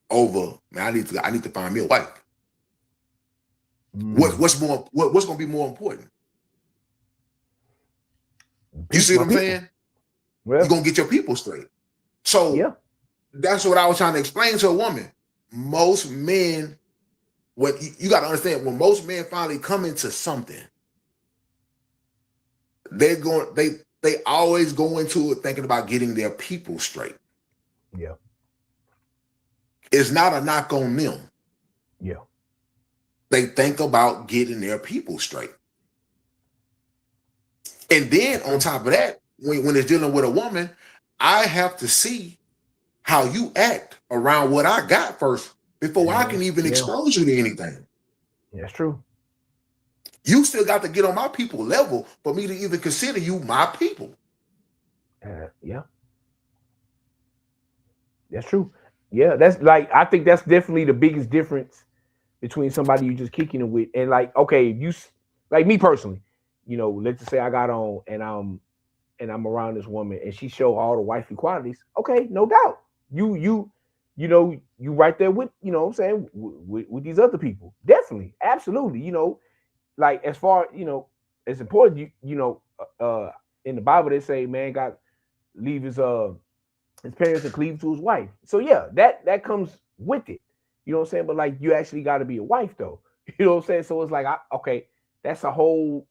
over? Man, I need to find me a wife. Mm. What's going to be more important? You see what I'm saying? Well, You're going to get your people straight. So yeah. that's what I was trying to explain to a woman. Most men, what you got to understand, when most men finally come into something, they always go into it thinking about getting their people straight. Yeah. It's not a knock on them. Yeah. They think about getting their people straight. And then on top of that, when it's dealing with a woman, I have to see how you act around what I got first before I can even expose you to anything. That's true. You still got to get on my people level for me to even consider you my people. Yeah. That's true. Yeah, that's like I think that's definitely the biggest difference between somebody you just kicking it with and like, okay, you like me personally, let's just say I got on and I'm around this woman and she show all the wifey qualities. Okay, no doubt. You right there with, what I'm saying, with these other people. Definitely. Absolutely. Like as far, it's important, in the Bible they say man got leave his parents and cleave to his wife. So yeah, that comes with it. You know what I'm saying? But like you actually got to be a wife though. You know what I'm saying? So it's like okay, that's a whole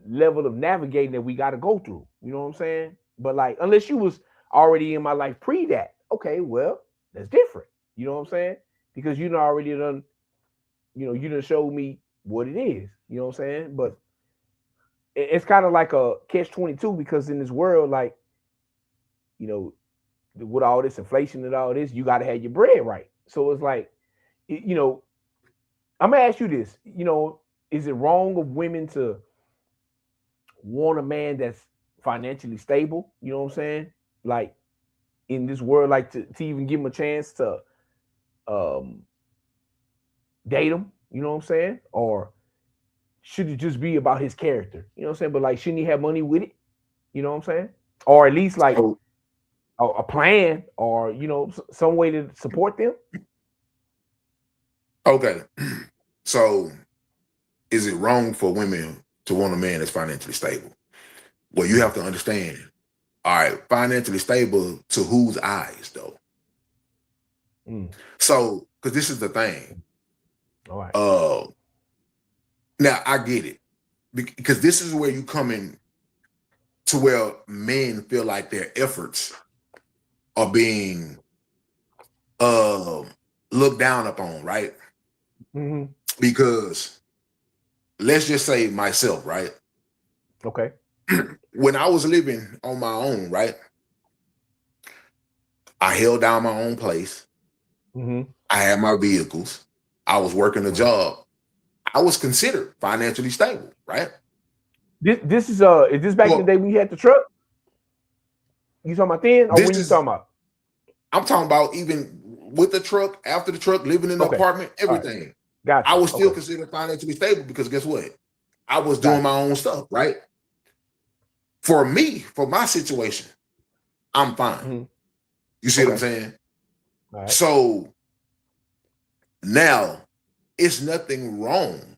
level of navigating that we got to go through. You know what I'm saying? But like unless you was already in my life pre that, okay, well that's different. You know what I'm saying? Because you already done, you done showed me what it is. You know what I'm saying? But it's kind of like a catch-22 because in this world, like, with all this inflation and all this, you got to have your bread right. So it's like, I'm gonna ask you this. Is it wrong of women to want a man that's financially stable? You know what I'm saying? Like in this world, like to even give him a chance to date him. You know what I'm saying? Or should it just be about his character? You know what I'm saying? But like, shouldn't he have money with it? You know what I'm saying? Or at least like a plan or, some way to support them? Okay. So is it wrong for women to want a man that's financially stable? Well, you have to understand. All right, financially stable to whose eyes, though? So, because this is the thing. All right. Now I get it because this is where you come in to where men feel like their efforts are being looked down upon, right? Mm-hmm. Because let's just say myself, right? Okay. When I was living on my own, right? I held down my own place. Mm-hmm. I had my vehicles. I was working a job. I was considered financially stable, right? This is this back in the day when you had the truck? You talking about then, or when you talking about? I'm talking about even with the truck, after the truck, living in the apartment, everything. Right. Gotcha. I was still considered financially stable because guess what? I was doing my own stuff, right? For me, for my situation, I'm fine. Mm-hmm. You see what I'm saying? Right. So now it's nothing wrong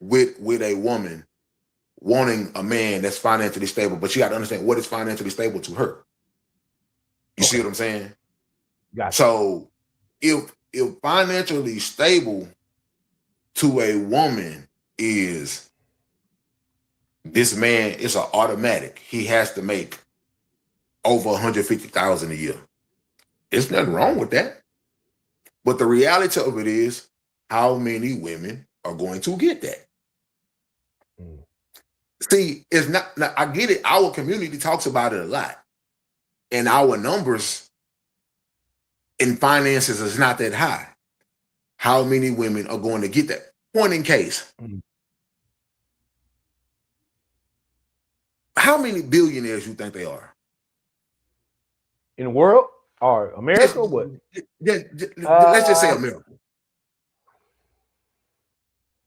with a woman wanting a man that's financially stable, but you got to understand what is financially stable to her. You see what I'm saying? Gotcha. So if financially stable to a woman is this man, it's an automatic. He has to make over 150,000 a year. There's nothing wrong with that. But the reality of it is, how many women are going to get that? Mm. See, it's not, now, I get it. Our community talks about it a lot. And our numbers in finances is not that high. How many women are going to get that? Point in case. Mm. How many billionaires you think they are? In the world or America Just, or what? let's just say America.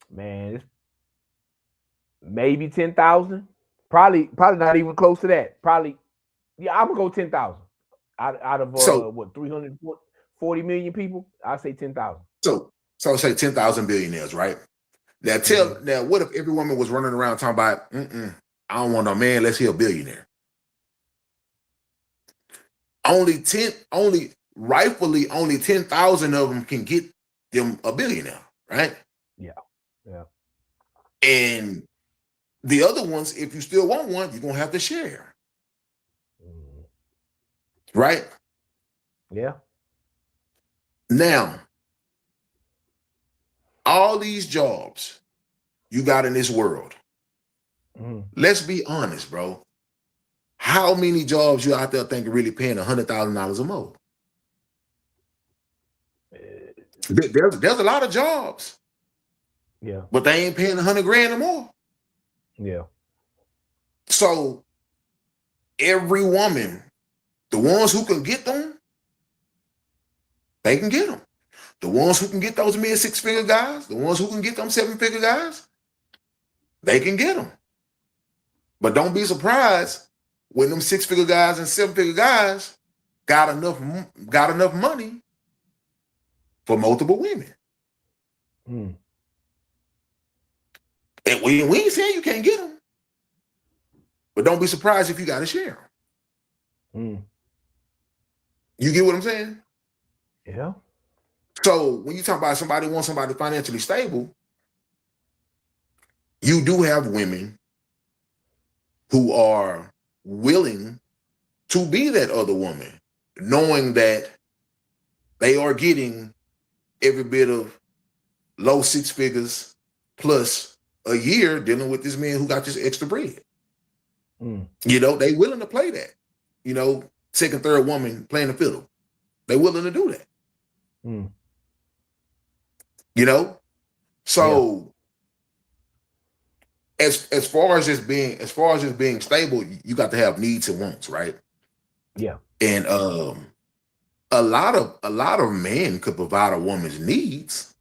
Man, it's maybe 10,000. Probably not even close to that. Probably, yeah, I'm gonna go 10,000 out of So what 340 million people. I say 10,000. so say 10,000 billionaires, right? Now now what if every woman was running around talking about, I don't want no man, let's hear a billionaire. Rightfully only 10,000 of them can get them a billionaire, right? Yeah. And the other ones, if you still want one, you're gonna have to share. Right? Yeah. Now, all these jobs you got in this world, let's be honest, bro. How many jobs you out there think are really paying $100,000 or more? There's a lot of jobs. Yeah. But they ain't paying 100 grand or more. Yeah. So every woman, the ones who can get them, they can get them. The ones who can get those mid 6-figure guys, the ones who can get them 7-figure guys, they can get them. But don't be surprised when them 6-figure guys and 7-figure guys got enough money for multiple women. And we ain't saying you can't get them, but don't be surprised if you got to share them. You get what I'm saying? Yeah. So when you talk about somebody wants somebody financially stable, you do have women who are willing to be that other woman, knowing that they are getting every bit of low 6 figures plus a year dealing with this man who got this extra bread. You know, they willing to play that. You know, second, third woman playing the fiddle. They willing to do that. You know? So as far as just being stable, you got to have needs and wants, right? Yeah. And a lot of men could provide a woman's needs,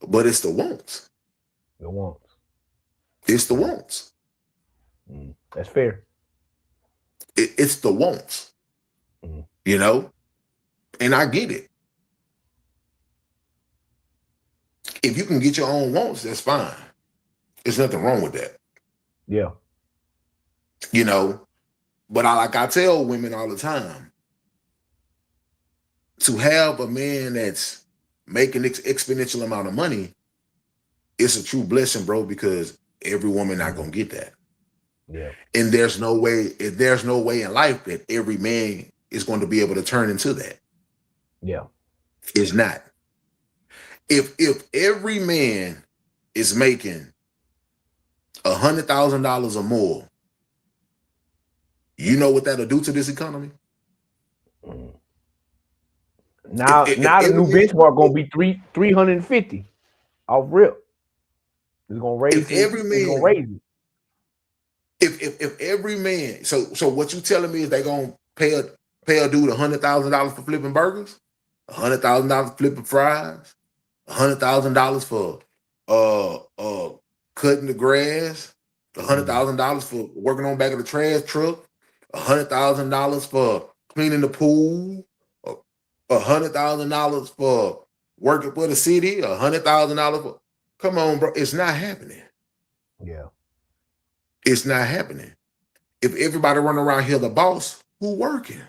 but it's the wants. The wants. It's the wants. That's fair. It's the wants. You know? And I get it. If you can get your own wants, that's fine. There's nothing wrong with that. Yeah. You know, but I tell women all the time, to have a man that's making exponential amount of money, it's a true blessing, bro, because every woman not gonna get that. Yeah. And there's no way in life that every man is going to be able to turn into that. Yeah. It's not. If every man is making $100,000 or more, you know what that'll do to this economy? Now the new benchmark gonna be 350 off rip. It's gonna raise it. If every man, so what you telling me is they gonna pay a dude $100,000 for flipping burgers, $100,000 for flipping fries, $100,000 for cutting the grass, $100,000 for working on back of the trash truck, $100,000 for cleaning the pool, $100,000 for working for the city, $100,000 for. Come on, bro, it's not happening. Yeah, it's not happening. If everybody running around here the boss, who working?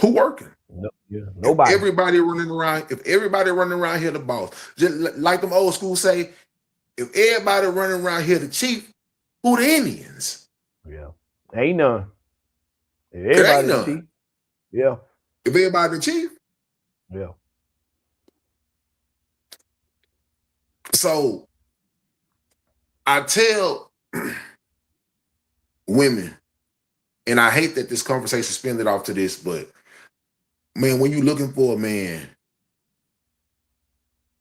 Who working? No, yeah, If nobody. everybody running around here the boss. Just like them old school say, if everybody running around here the chief, who the Indians? Yeah, ain't none. If It ain't everybody the none. chief. Yeah, If everybody the chief. yeah, So I tell women, and I hate that this conversation spin it off to this, but man, when you're looking for a man,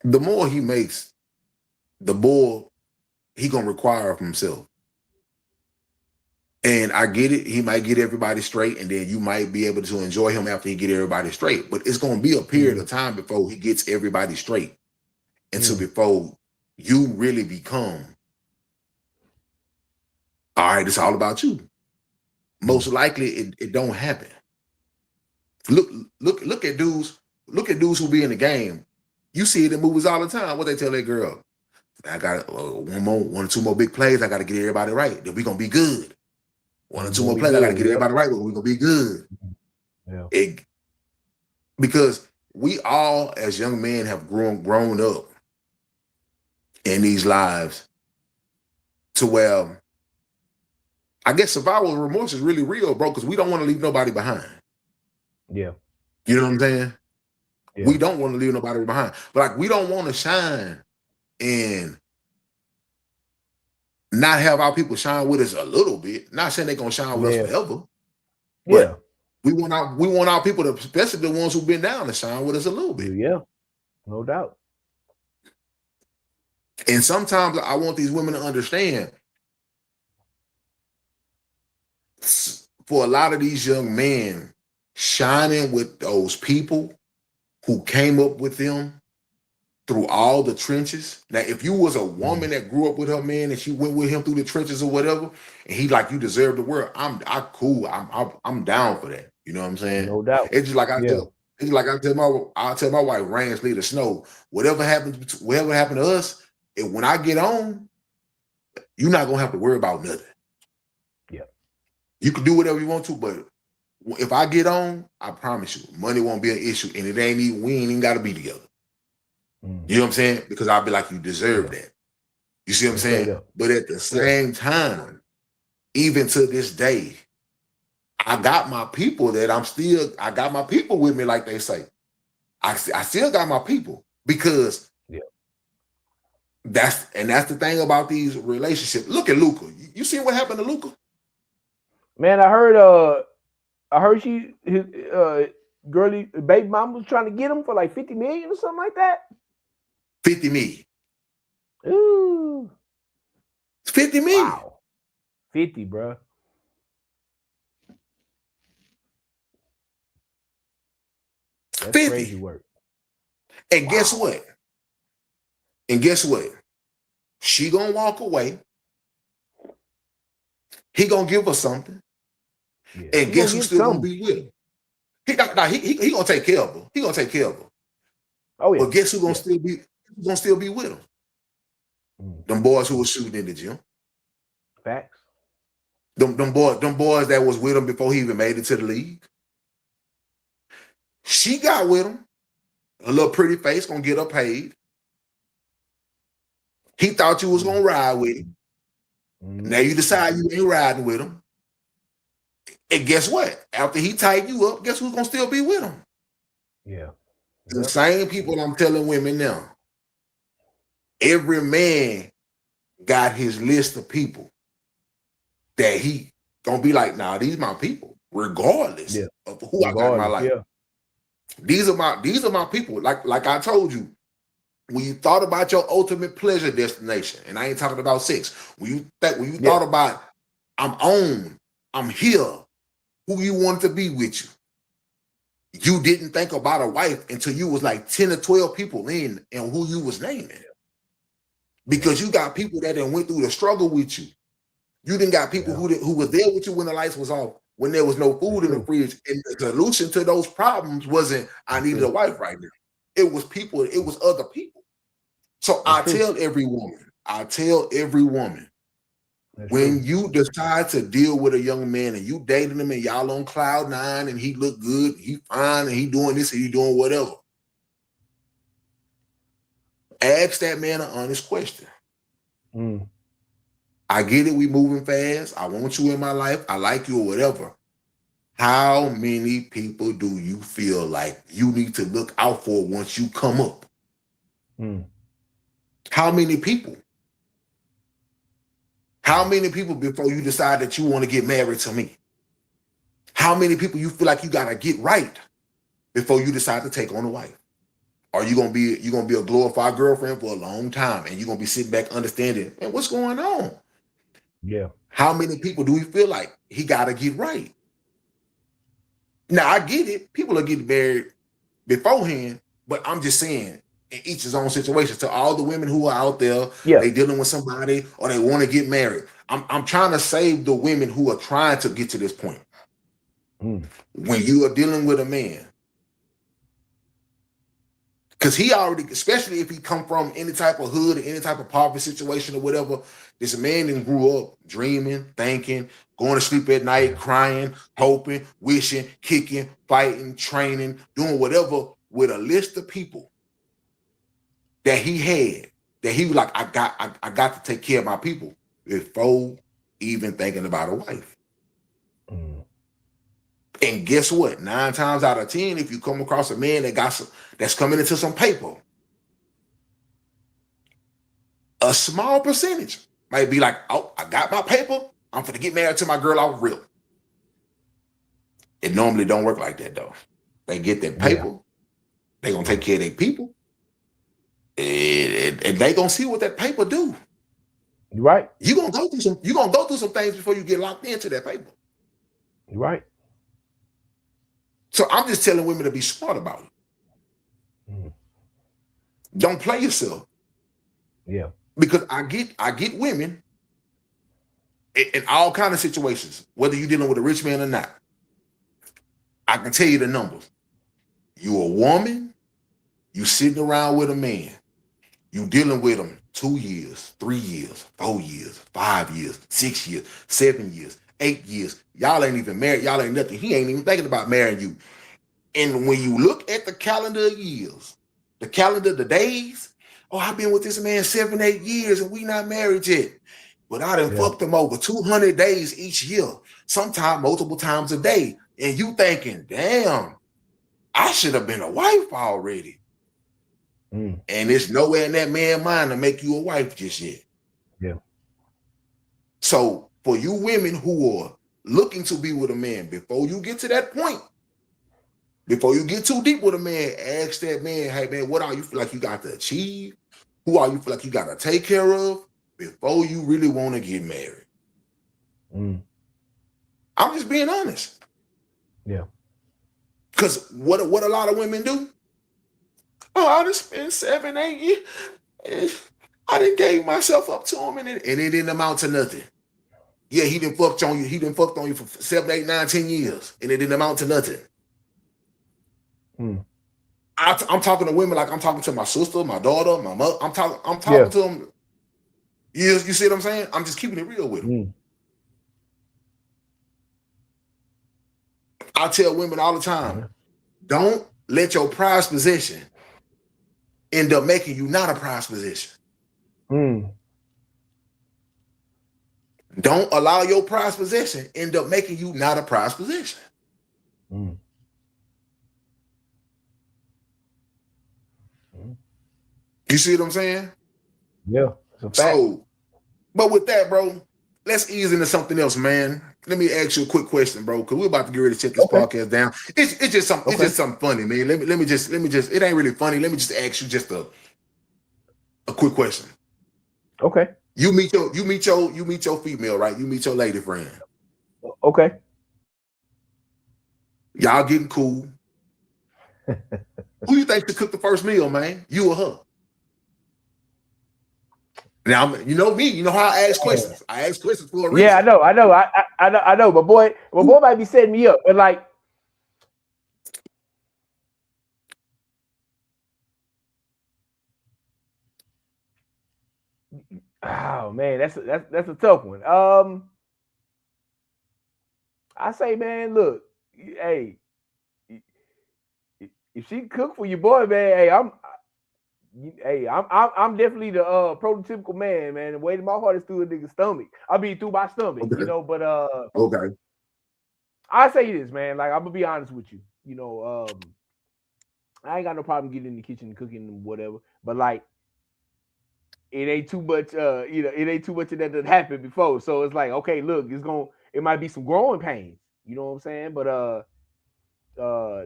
the more he makes, the more he gonna require of himself. And I get it, he might get everybody straight, and then you might be able to enjoy him after he get everybody straight. But it's gonna be a period of time before he gets everybody straight. And so before you really become, all right, it's all about you. Most likely it don't happen. Look at dudes who be in the game. You see it in movies all the time. What they tell that girl, I got one or two more big plays. I got to get everybody right. Then we gonna be good. One or two more plays. I got to get everybody right. But we gonna be good. yeah, Because we all, as young men, have grown up in these lives to where I guess survival remorse is really real, bro. Because we don't want to leave nobody behind. yeah. You know what I'm saying? Yeah. We don't want to leave nobody behind. But like we don't want to shine and not have our people shine with us a little bit. Not saying they're gonna shine with us forever. Yeah. We want our people to, especially the ones who've been down, to shine with us a little bit. Yeah. No doubt. And sometimes I want these women to understand, for a lot of these young men, shining with those people who came up with them through all the trenches. Now, if you was a woman that grew up with her man and she went with him through the trenches or whatever, and he like, you deserve the world, I'm cool. I'm down for that. You know what I'm saying? No doubt. It's just like I tell my wife, rain, sleet, or snow, whatever happened to us, when I get on, you're not gonna have to worry about nothing. Yeah. You can do whatever you want to, but if I get on, I promise you, money won't be an issue, and we ain't even gotta be together. You know what I'm saying? Because I'll be like, you deserve that. You see what I'm saying? But at the same time, even to this day, I got my people I got my people with me, like they say. I still got my people because that's the thing about these relationships. Look at Luka. You see what happened to Luka? Man, I heard his girly baby mama was trying to get him for like 50 million or something like that. 50 million. Ooh. 50 million. Wow. 50, bro. That's 50. crazy work. And guess what? She gonna walk away. He gonna give her something. Yeah. And guess who's still gonna be with him? He gonna take care of her. He gonna take care of her. Oh yeah. But guess who's gonna still be with him? Them boys who was shooting in the gym. Facts. Them boys that was with him before he even made it to the league. She got with him. A little pretty face, gonna get her paid. He thought you was gonna ride with him. Now you decide you ain't riding with him. And guess what? After he tied you up, guess who's gonna still be with him? Yeah. The same people I'm telling women now. Every man got his list of people that he gonna be like, nah, these my people, regardless of who I got in my life. Yeah. These are my people. Like I told you, when you thought about your ultimate pleasure destination, and I ain't talking about sex, when you thought about I'm on, I'm here, who you wanted to be with you. You didn't think about a wife until you was like 10 or 12 people in and who you was naming. Because you got people that done went through the struggle with you. You didn't got people who was there with you when the lights was off, when there was no food in the fridge. And the solution to those problems wasn't, I needed a wife right now. It was people, it was other people. So I tell every woman, When you decide to deal with a young man and you dating him and y'all on cloud nine and he look good, he fine, and he doing this and he doing whatever, ask that man an honest question. I get it, we moving fast. I want you in my life. I like you or whatever. How many people do you feel like you need to look out for once you come up? How many people? How many people before you decide that you want to get married to me? How many people you feel like you gotta get right before you decide to take on a wife? Are you gonna be a glorified girlfriend for a long time and you're gonna be sitting back understanding, man, what's going on? Yeah. How many people do we feel like he gotta get right? Now I get it, people are getting married beforehand, but I'm just saying in each his own situation. To all the women who are out there, they dealing with somebody or they want to get married. I'm trying to save the women who are trying to get to this point. When you are dealing with a man, because he already, especially if he come from any type of hood or any type of poverty situation or whatever, this man then grew up dreaming, thinking, going to sleep at night, crying, hoping, wishing, kicking, fighting, training, doing whatever with a list of people that he had, that he was like, I got to take care of my people before even thinking about a wife. And guess what? 9 times out of 10, if you come across a man that's coming into some paper, a small percentage might be like, oh, I got my paper. I'm finna get married to my girl off rip. It normally don't work like that though. They get that paper. They gonna take care of their people. And they gonna see what that paper do. Right. You're gonna go through some things before you get locked into that paper. Right. So I'm just telling women to be smart about it. Don't play yourself. Yeah. Because I get women in all kind of situations, whether you're dealing with a rich man or not. I can tell you the numbers. You a woman, you sitting around with a man, you dealing with him 2 years, 3 years, 4 years, 5 years, 6 years, 7 years, 8 years. Y'all ain't even married. Y'all ain't nothing. He ain't even thinking about marrying you. And when you look at the calendar of years, the calendar, the days, oh, I've been with this man 7, 8 years and we not married yet. But I done fucked him over 200 days each year, sometimes multiple times a day. And you thinking, damn, I should have been a wife already. And it's nowhere in that man's mind to make you a wife just yet. Yeah. So for you women who are looking to be with a man, before you get to that point, before you get too deep with a man, ask that man, hey man, what are you feel like you got to achieve? Who are you feel like you got to take care of before you really want to get married? I'm just being honest. Yeah. Because what a lot of women do, oh, I just spent 7, 8 years. I didn't gave myself up to him and it didn't amount to nothing. Yeah, he didn't fucked on you. He didn't fucked on you for 7, 8, 9, 10 years and it didn't amount to nothing. I'm talking to women like I'm talking to my sister, my daughter, my mother. I'm talking to them. You see what I'm saying? I'm just keeping it real with them. I tell women all the time, don't let your prized possession end up making you not a prized possession. Don't allow your prized possession end up making you not a prized possession. You see what I'm saying? Yeah. So, but with that, bro, let's ease into something else, man. Let me ask you a quick question, bro, because we're about to get ready to shut this podcast down. It's just something. It's just something funny, man. Let me just. It ain't really funny. Let me just ask you just a quick question. Okay. You meet your female, right? You meet your lady friend. Okay. Y'all getting cool. Who you think should cook the first meal, man? You or her? Now, you know me. You know how I ask questions. I ask questions for a reason. Yeah, I know. But boy might be setting me up. But like, Oh man, that's a tough one. I say, man, look, hey, if she cook for your boy, man, I'm definitely the prototypical man. The way that my heart is through a nigga's stomach. I mean through my stomach, Okay. but Okay. I say this, man. Like I'm gonna be honest with you. I ain't got no problem getting in the kitchen and cooking and whatever. But like it ain't too much, it ain't too much of that that happened before. So it's like, okay, look, it might be some growing pains. You know what I'm saying? But uh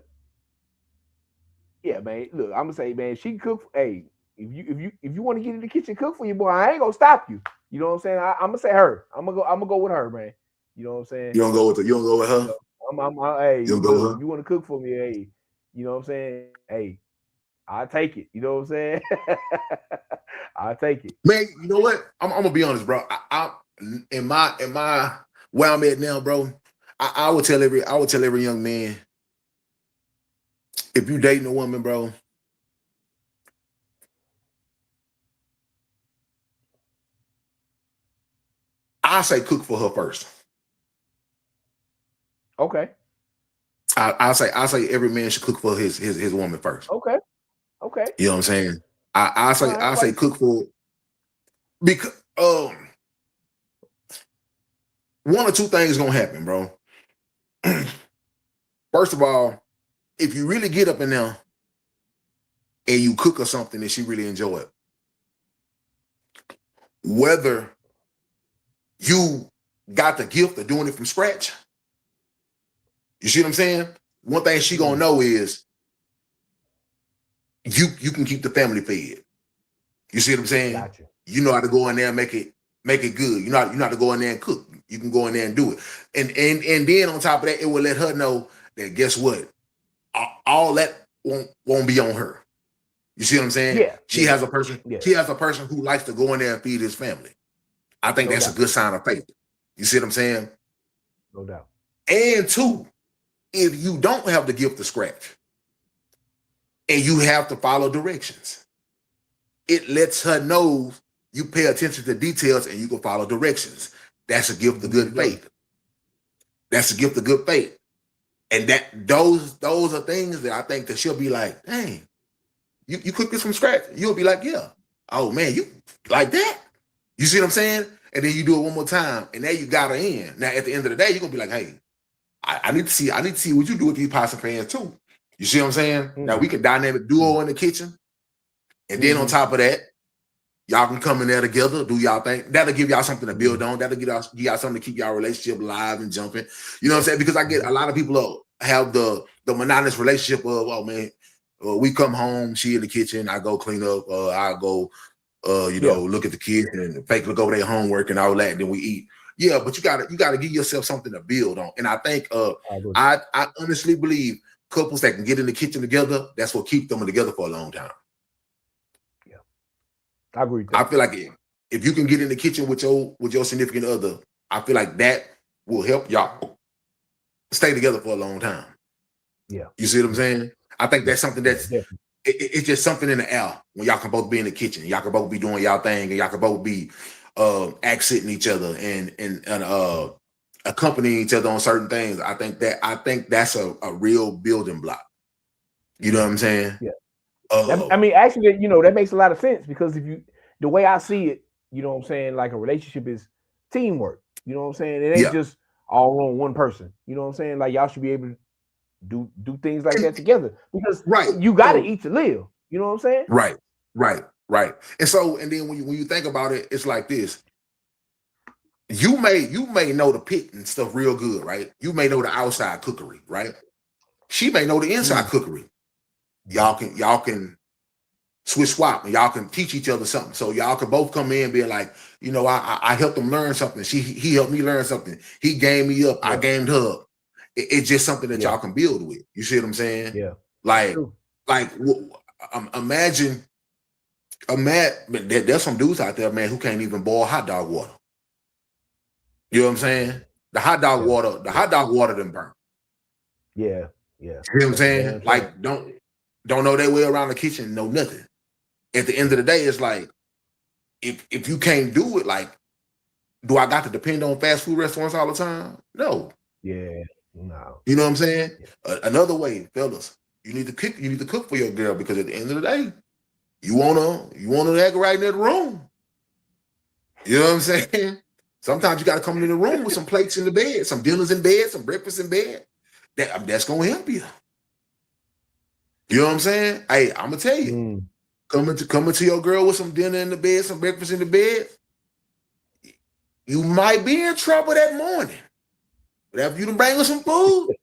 yeah, man. Look, I'm gonna say, man, she can cook. Hey, if you want to get in the kitchen, cook for your boy. I ain't gonna stop you. You know what I'm saying? I'm gonna say her. I'm gonna go with her, man. You know what I'm saying? You don't go with You her? know, hey, You don't go with look, if her? you want to cook for me, hey, you know what I'm saying? Hey, I'll take it. You know what I'm saying? I'll take it. Man, you know what? I'm gonna be honest, bro. I in my where I'm at now, bro. I would tell every young man, if you dating a woman, bro, I say cook for her first. Okay. I say every man should cook for his woman first. Okay. Okay. You know what I'm saying? I All say right. I Why say you? cook for because one or two things gonna happen, bro. First of all, if you really get up in there and you cook her something that she really enjoy it, whether you got the gift of doing it from scratch, you see what I'm saying? One thing she gonna know is you can keep the family fed. You see what I'm saying? Gotcha. You know how to go in there and make it good. You know how to go in there and cook. You can go in there and do it. And then on top of that, it will let her know that guess what? All that won't be on her. You see what I'm saying? Yeah. She Yeah. has a person, Yeah. she has a person who likes to go in there and feed his family. I think No that's a doubt. good sign of faith. You see what I'm saying? No doubt. And two, if you don't have the gift of scratch and you have to follow directions, it lets her know you pay attention to details and you can follow directions. That's a gift of There you good go. faith. That's a gift of good faith. And that those are things that I think that she'll be like, dang, you cook this from scratch. You'll be like, yeah. Oh man, you like that? You see what I'm saying? And then you do it one more time, and there you got her in. Now at the end of the day, you're gonna be like, hey, I need to see what you do with these pots and pans too. You see what I'm saying? Now we Mm-hmm. can dynamic duo in the kitchen, and then on Mm-hmm. top of that, y'all can come in there together, do y'all thing. That'll give y'all something to build on. That'll give y'all something to keep y'all relationship alive and jumping. You know what I'm saying? Because I get a lot of people have the monotonous relationship of, oh man, we come home, she in the kitchen, I go clean up, I go, Yeah. look at the kids and fake look over their homework and all that, and then we eat. Yeah, but you gotta give yourself something to build on. And I think I honestly believe couples that can get in the kitchen together, that's what keep them together for a long time. Yeah. I agree with I that. feel like if you can get in the kitchen with your significant other, I feel like that will help y'all stay together for a long time. Yeah. You see what I'm saying? I think that's something that's Definitely. it's just something in the air when y'all can both be in the kitchen, y'all can both be doing y'all thing, and y'all can both be accenting each other and accompanying each other on certain things. I think that's a real building block. You know what I'm saying? Yeah. Actually, that makes a lot of sense because the way I see it, you know what I'm saying, like a relationship is teamwork. You know what I'm saying? It ain't Yeah. just all on one person. You know what I'm saying? Like y'all should be able to do things like And, that together because right. you got to So eat to live. You know what I'm saying? right. And then when you think about it, it's like this. You may know the pit and stuff real good, right? You may know the outside cookery, right? She may know the inside Mm. cookery. Mhm. Y'all can switch swap and y'all can teach each other something. So y'all can both come in being like, I helped him learn something. He helped me learn something. He gamed me up. I Yeah. gamed her up. It's just something that Yeah. y'all can build with. You see what I'm saying? Yeah. That's Like, true. imagine, there's some dudes out there, man, who can't even boil hot dog water. You know what I'm saying? The hot dog Yeah. water done burn. Yeah. Yeah. You know what I'm That's for saying? damn sure. Like, don't know their way around the kitchen, know nothing. At the end of the day, it's like if you can't do it, like, do I got to depend on fast food restaurants all the time? No. Yeah. No. You know what I'm saying? Yeah. Another way, fellas, you need to cook. You need to cook for your girl, because at the end of the day, you wanna act right in that room. You know what I'm saying? Sometimes you got to come in the room with some plates in the bed, some dinners in bed, some breakfast in bed. That's gonna help you. You know what I'm saying? Hey, I'm gonna tell you, coming to your girl with some dinner in the bed, some breakfast in the bed, you might be in trouble that morning. But after you done bring her some food,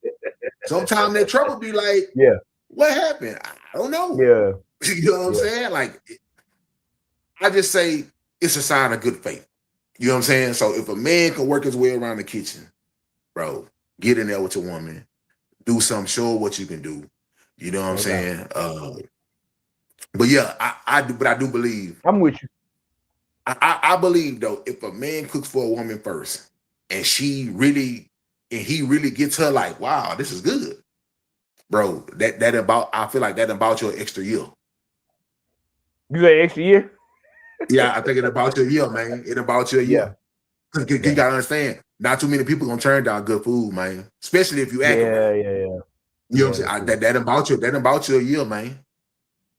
sometimes that trouble be like, Yeah. what happened? I don't know. Yeah. You know what I'm saying? Like, I just say it's a sign of good faith. You know what I'm saying? So if a man can work his way around the kitchen, bro, get in there with your woman, do something, show her what you can do. You know what I'm saying? But yeah, I do believe. I'm with you. I believe though, if a man cooks for a woman first, and he really gets her like, wow, this is good, bro. I feel like that about your extra year. You say extra year? Yeah, I think it about your year, man. It about your year. You gotta understand, not too many people gonna turn down good food, man. Especially if you act right. Yeah. You know what I'm saying? That about your year, man.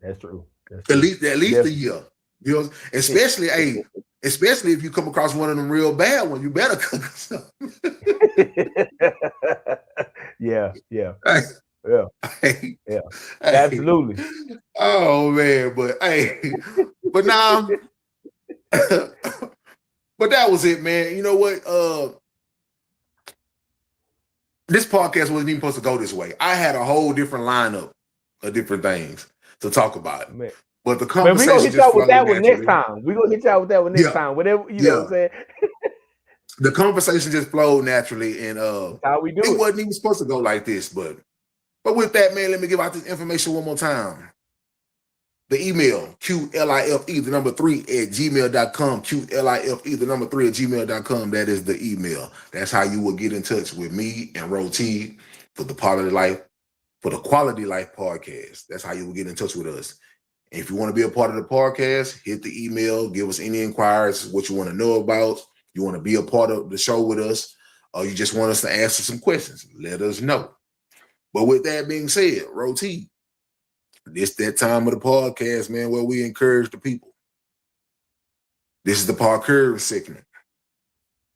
That's true. At least a year. You know, especially especially if you come across one of them real bad ones, you better cook something. Yeah. Absolutely. Oh man, but now, but that was it, man. You know what? This podcast wasn't even supposed to go this way. I had a whole different lineup of different things to talk about. Man. But the conversation we're gonna hit y'all with that one next time. We're gonna hit y'all with that one next time. Whatever, you know what I'm saying? The conversation just flowed naturally, and how we do it wasn't even supposed to go like this. But with that, man, let me give out this information one more time. The email, QLIFE3@gmail.com, QLIFE3@gmail.com. That is the email. That's how you will get in touch with me and Roti for the Quality Life podcast. That's how you will get in touch with us. And if you want to be a part of the podcast, hit the email, give us any inquiries, what you want to know about. You want to be a part of the show with us, or you just want us to answer some questions, let us know. But with that being said, Roti, this that time of the podcast, man, where we encourage the people. This is the Parker segment.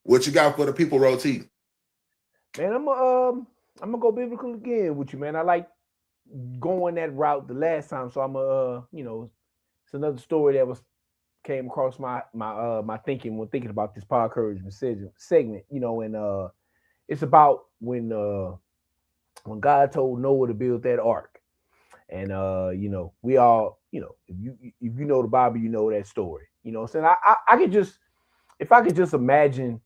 What you got for the people, Roti? Man, I'm gonna go biblical again with you, man. I like going that route the last time, so I'm it's another story that came across my thinking when thinking about this Power Encouragement segment, and it's about when God told Noah to build that ark, and we all, if you know the Bible, you know that story. You know what I'm saying? I could just, if I could just imagine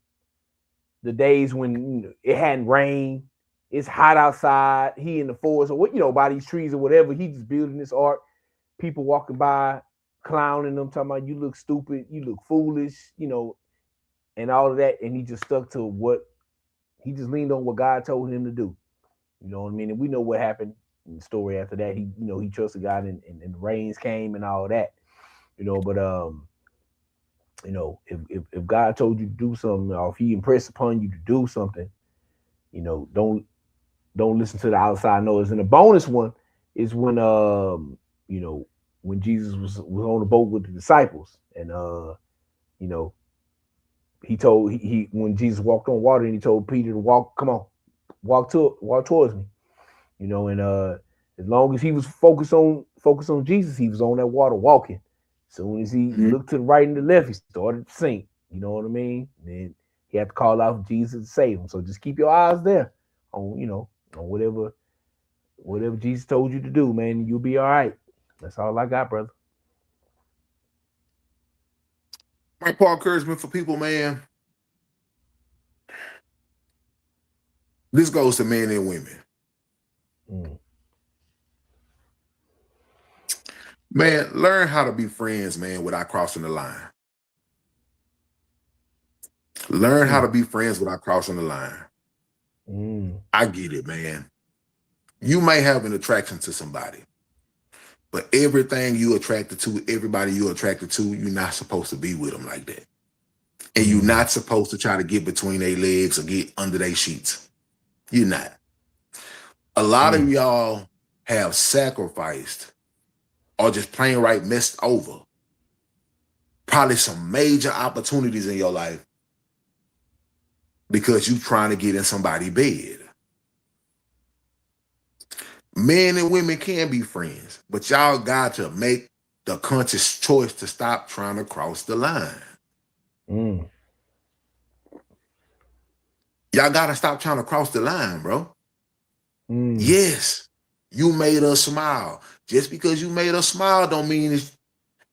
the days when it hadn't rained, it's hot outside, he in the forest or what, by these trees or whatever, he just building this ark, people walking by, clowning them, talking about you look stupid, you look foolish, and all of that, and he just stuck to he just leaned on what God told him to do. You know what I mean? And we know what happened in the story after that. He trusted God, and the rains came and all that. But if God told you to do something, or if he impressed upon you to do something, don't listen to the outside noise. And the bonus one is when when Jesus was on the boat with the disciples, and he told when Jesus walked on water, and he told Peter to walk towards me, and as long as he was focused on Jesus, he was on that water walking. As soon as he looked to the right and the left, he started to sink. You know what I mean? And then he had to call out for Jesus to save him. So just keep your eyes there on whatever Jesus told you to do, man. You'll be all right. That's all I got, brother. My Paul encouragement for people, man. This goes to men and women. Man, learn how to be friends, man, without crossing the line. Learn how to be friends without crossing the line. I get it, man. You may have an attraction to somebody, But everything you attracted to, everybody you attracted to, you're not supposed to be with them like that. And you're not supposed to try to get between their legs or get under their sheets. You're not. A lot of y'all have sacrificed or just plain right messed over probably some major opportunities in your life because you trying to get in somebody's bed. Men and women can be friends, but y'all got to make the conscious choice to stop trying to cross the line. Y'all got to stop trying to cross the line, bro. Yes, you made us smile. Just because you made us smile don't mean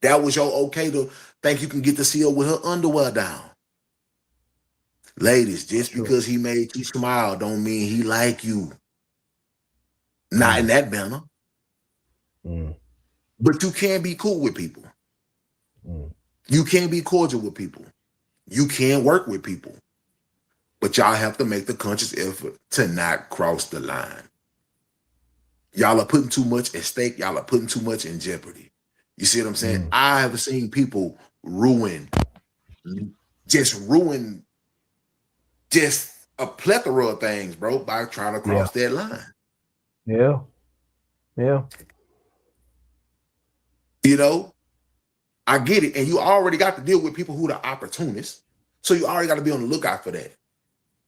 that was your okay to think you can get to see her with her underwear down. Ladies, just because he made you smile don't mean he like you. Not in that manner. But you can be cool with people. You can be cordial with people. You can work with people. But y'all have to make the conscious effort to not cross the line. Y'all are putting too much at stake. Y'all are putting too much in jeopardy. You see what I'm saying? I have seen people ruin just a plethora of things, bro, by trying to cross that line. Yeah. You know, I get it. And you already got to deal with people who are opportunists. So you already got to be on the lookout for that.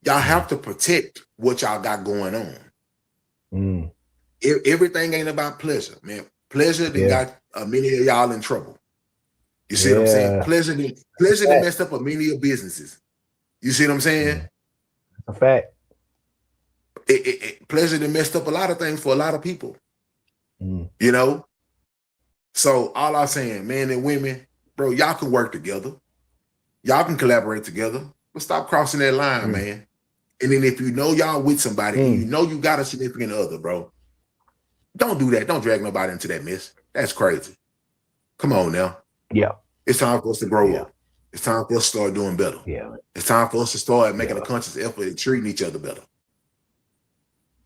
Y'all have to protect what y'all got going on. Everything ain't about pleasure, man. Pleasure that got many of y'all in trouble. You see what I'm saying? Pleasure that messed up many of businesses. You see what I'm saying? A fact. Pleasure that messed up a lot of things for a lot of people. You know? So all I'm saying, men and women, bro, y'all can work together. Y'all can collaborate together. But stop crossing that line, man. And then if you know y'all with somebody and you know you got a significant other, bro, don't do that. Don't drag nobody into that mess. That's crazy. Come on now. Yeah. It's time for us to grow up. It's time for us to start doing better. Yeah. It's time for us to start making a conscious effort at treating each other better.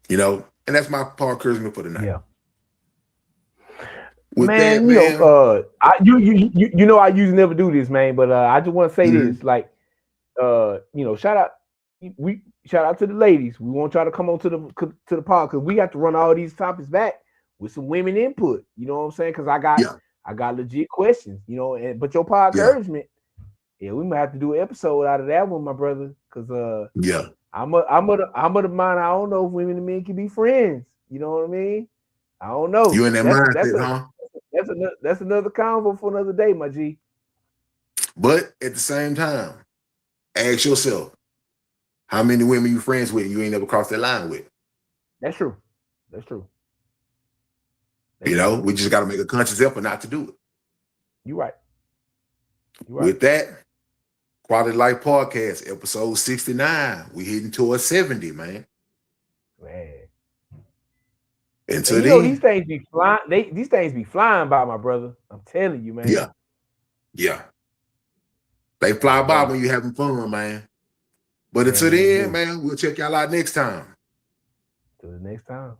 You know? And that's my part of encouragement for the night. Yeah. With man, that, you know, I usually never do this, man, but I just want to say this, like, you know, shout out to the ladies. We want y'all to come on to the pod because we got to run all these topics back with some women input. You know what I'm saying? Because I got legit questions. You know, but your pod encouragement, we might have to do an episode out of that one, my brother. Because I'm of the mind. I don't know if women and men can be friends. You know what I mean? I don't know. You in that mindset, huh? That's another convo for another day, my G. But at the same time, ask yourself, how many women you friends with you ain't never crossed that line with? That's true. You know, we just got to make a conscious effort not to do it. You're right. With that, Quality Life Podcast, episode 69. We heading towards 70, man. And you know, these things be flying. These things be flying by, my brother. I'm telling you, man. Yeah. They fly by when you having fun, man. But until then, man, we'll check y'all out next time. Till the next time.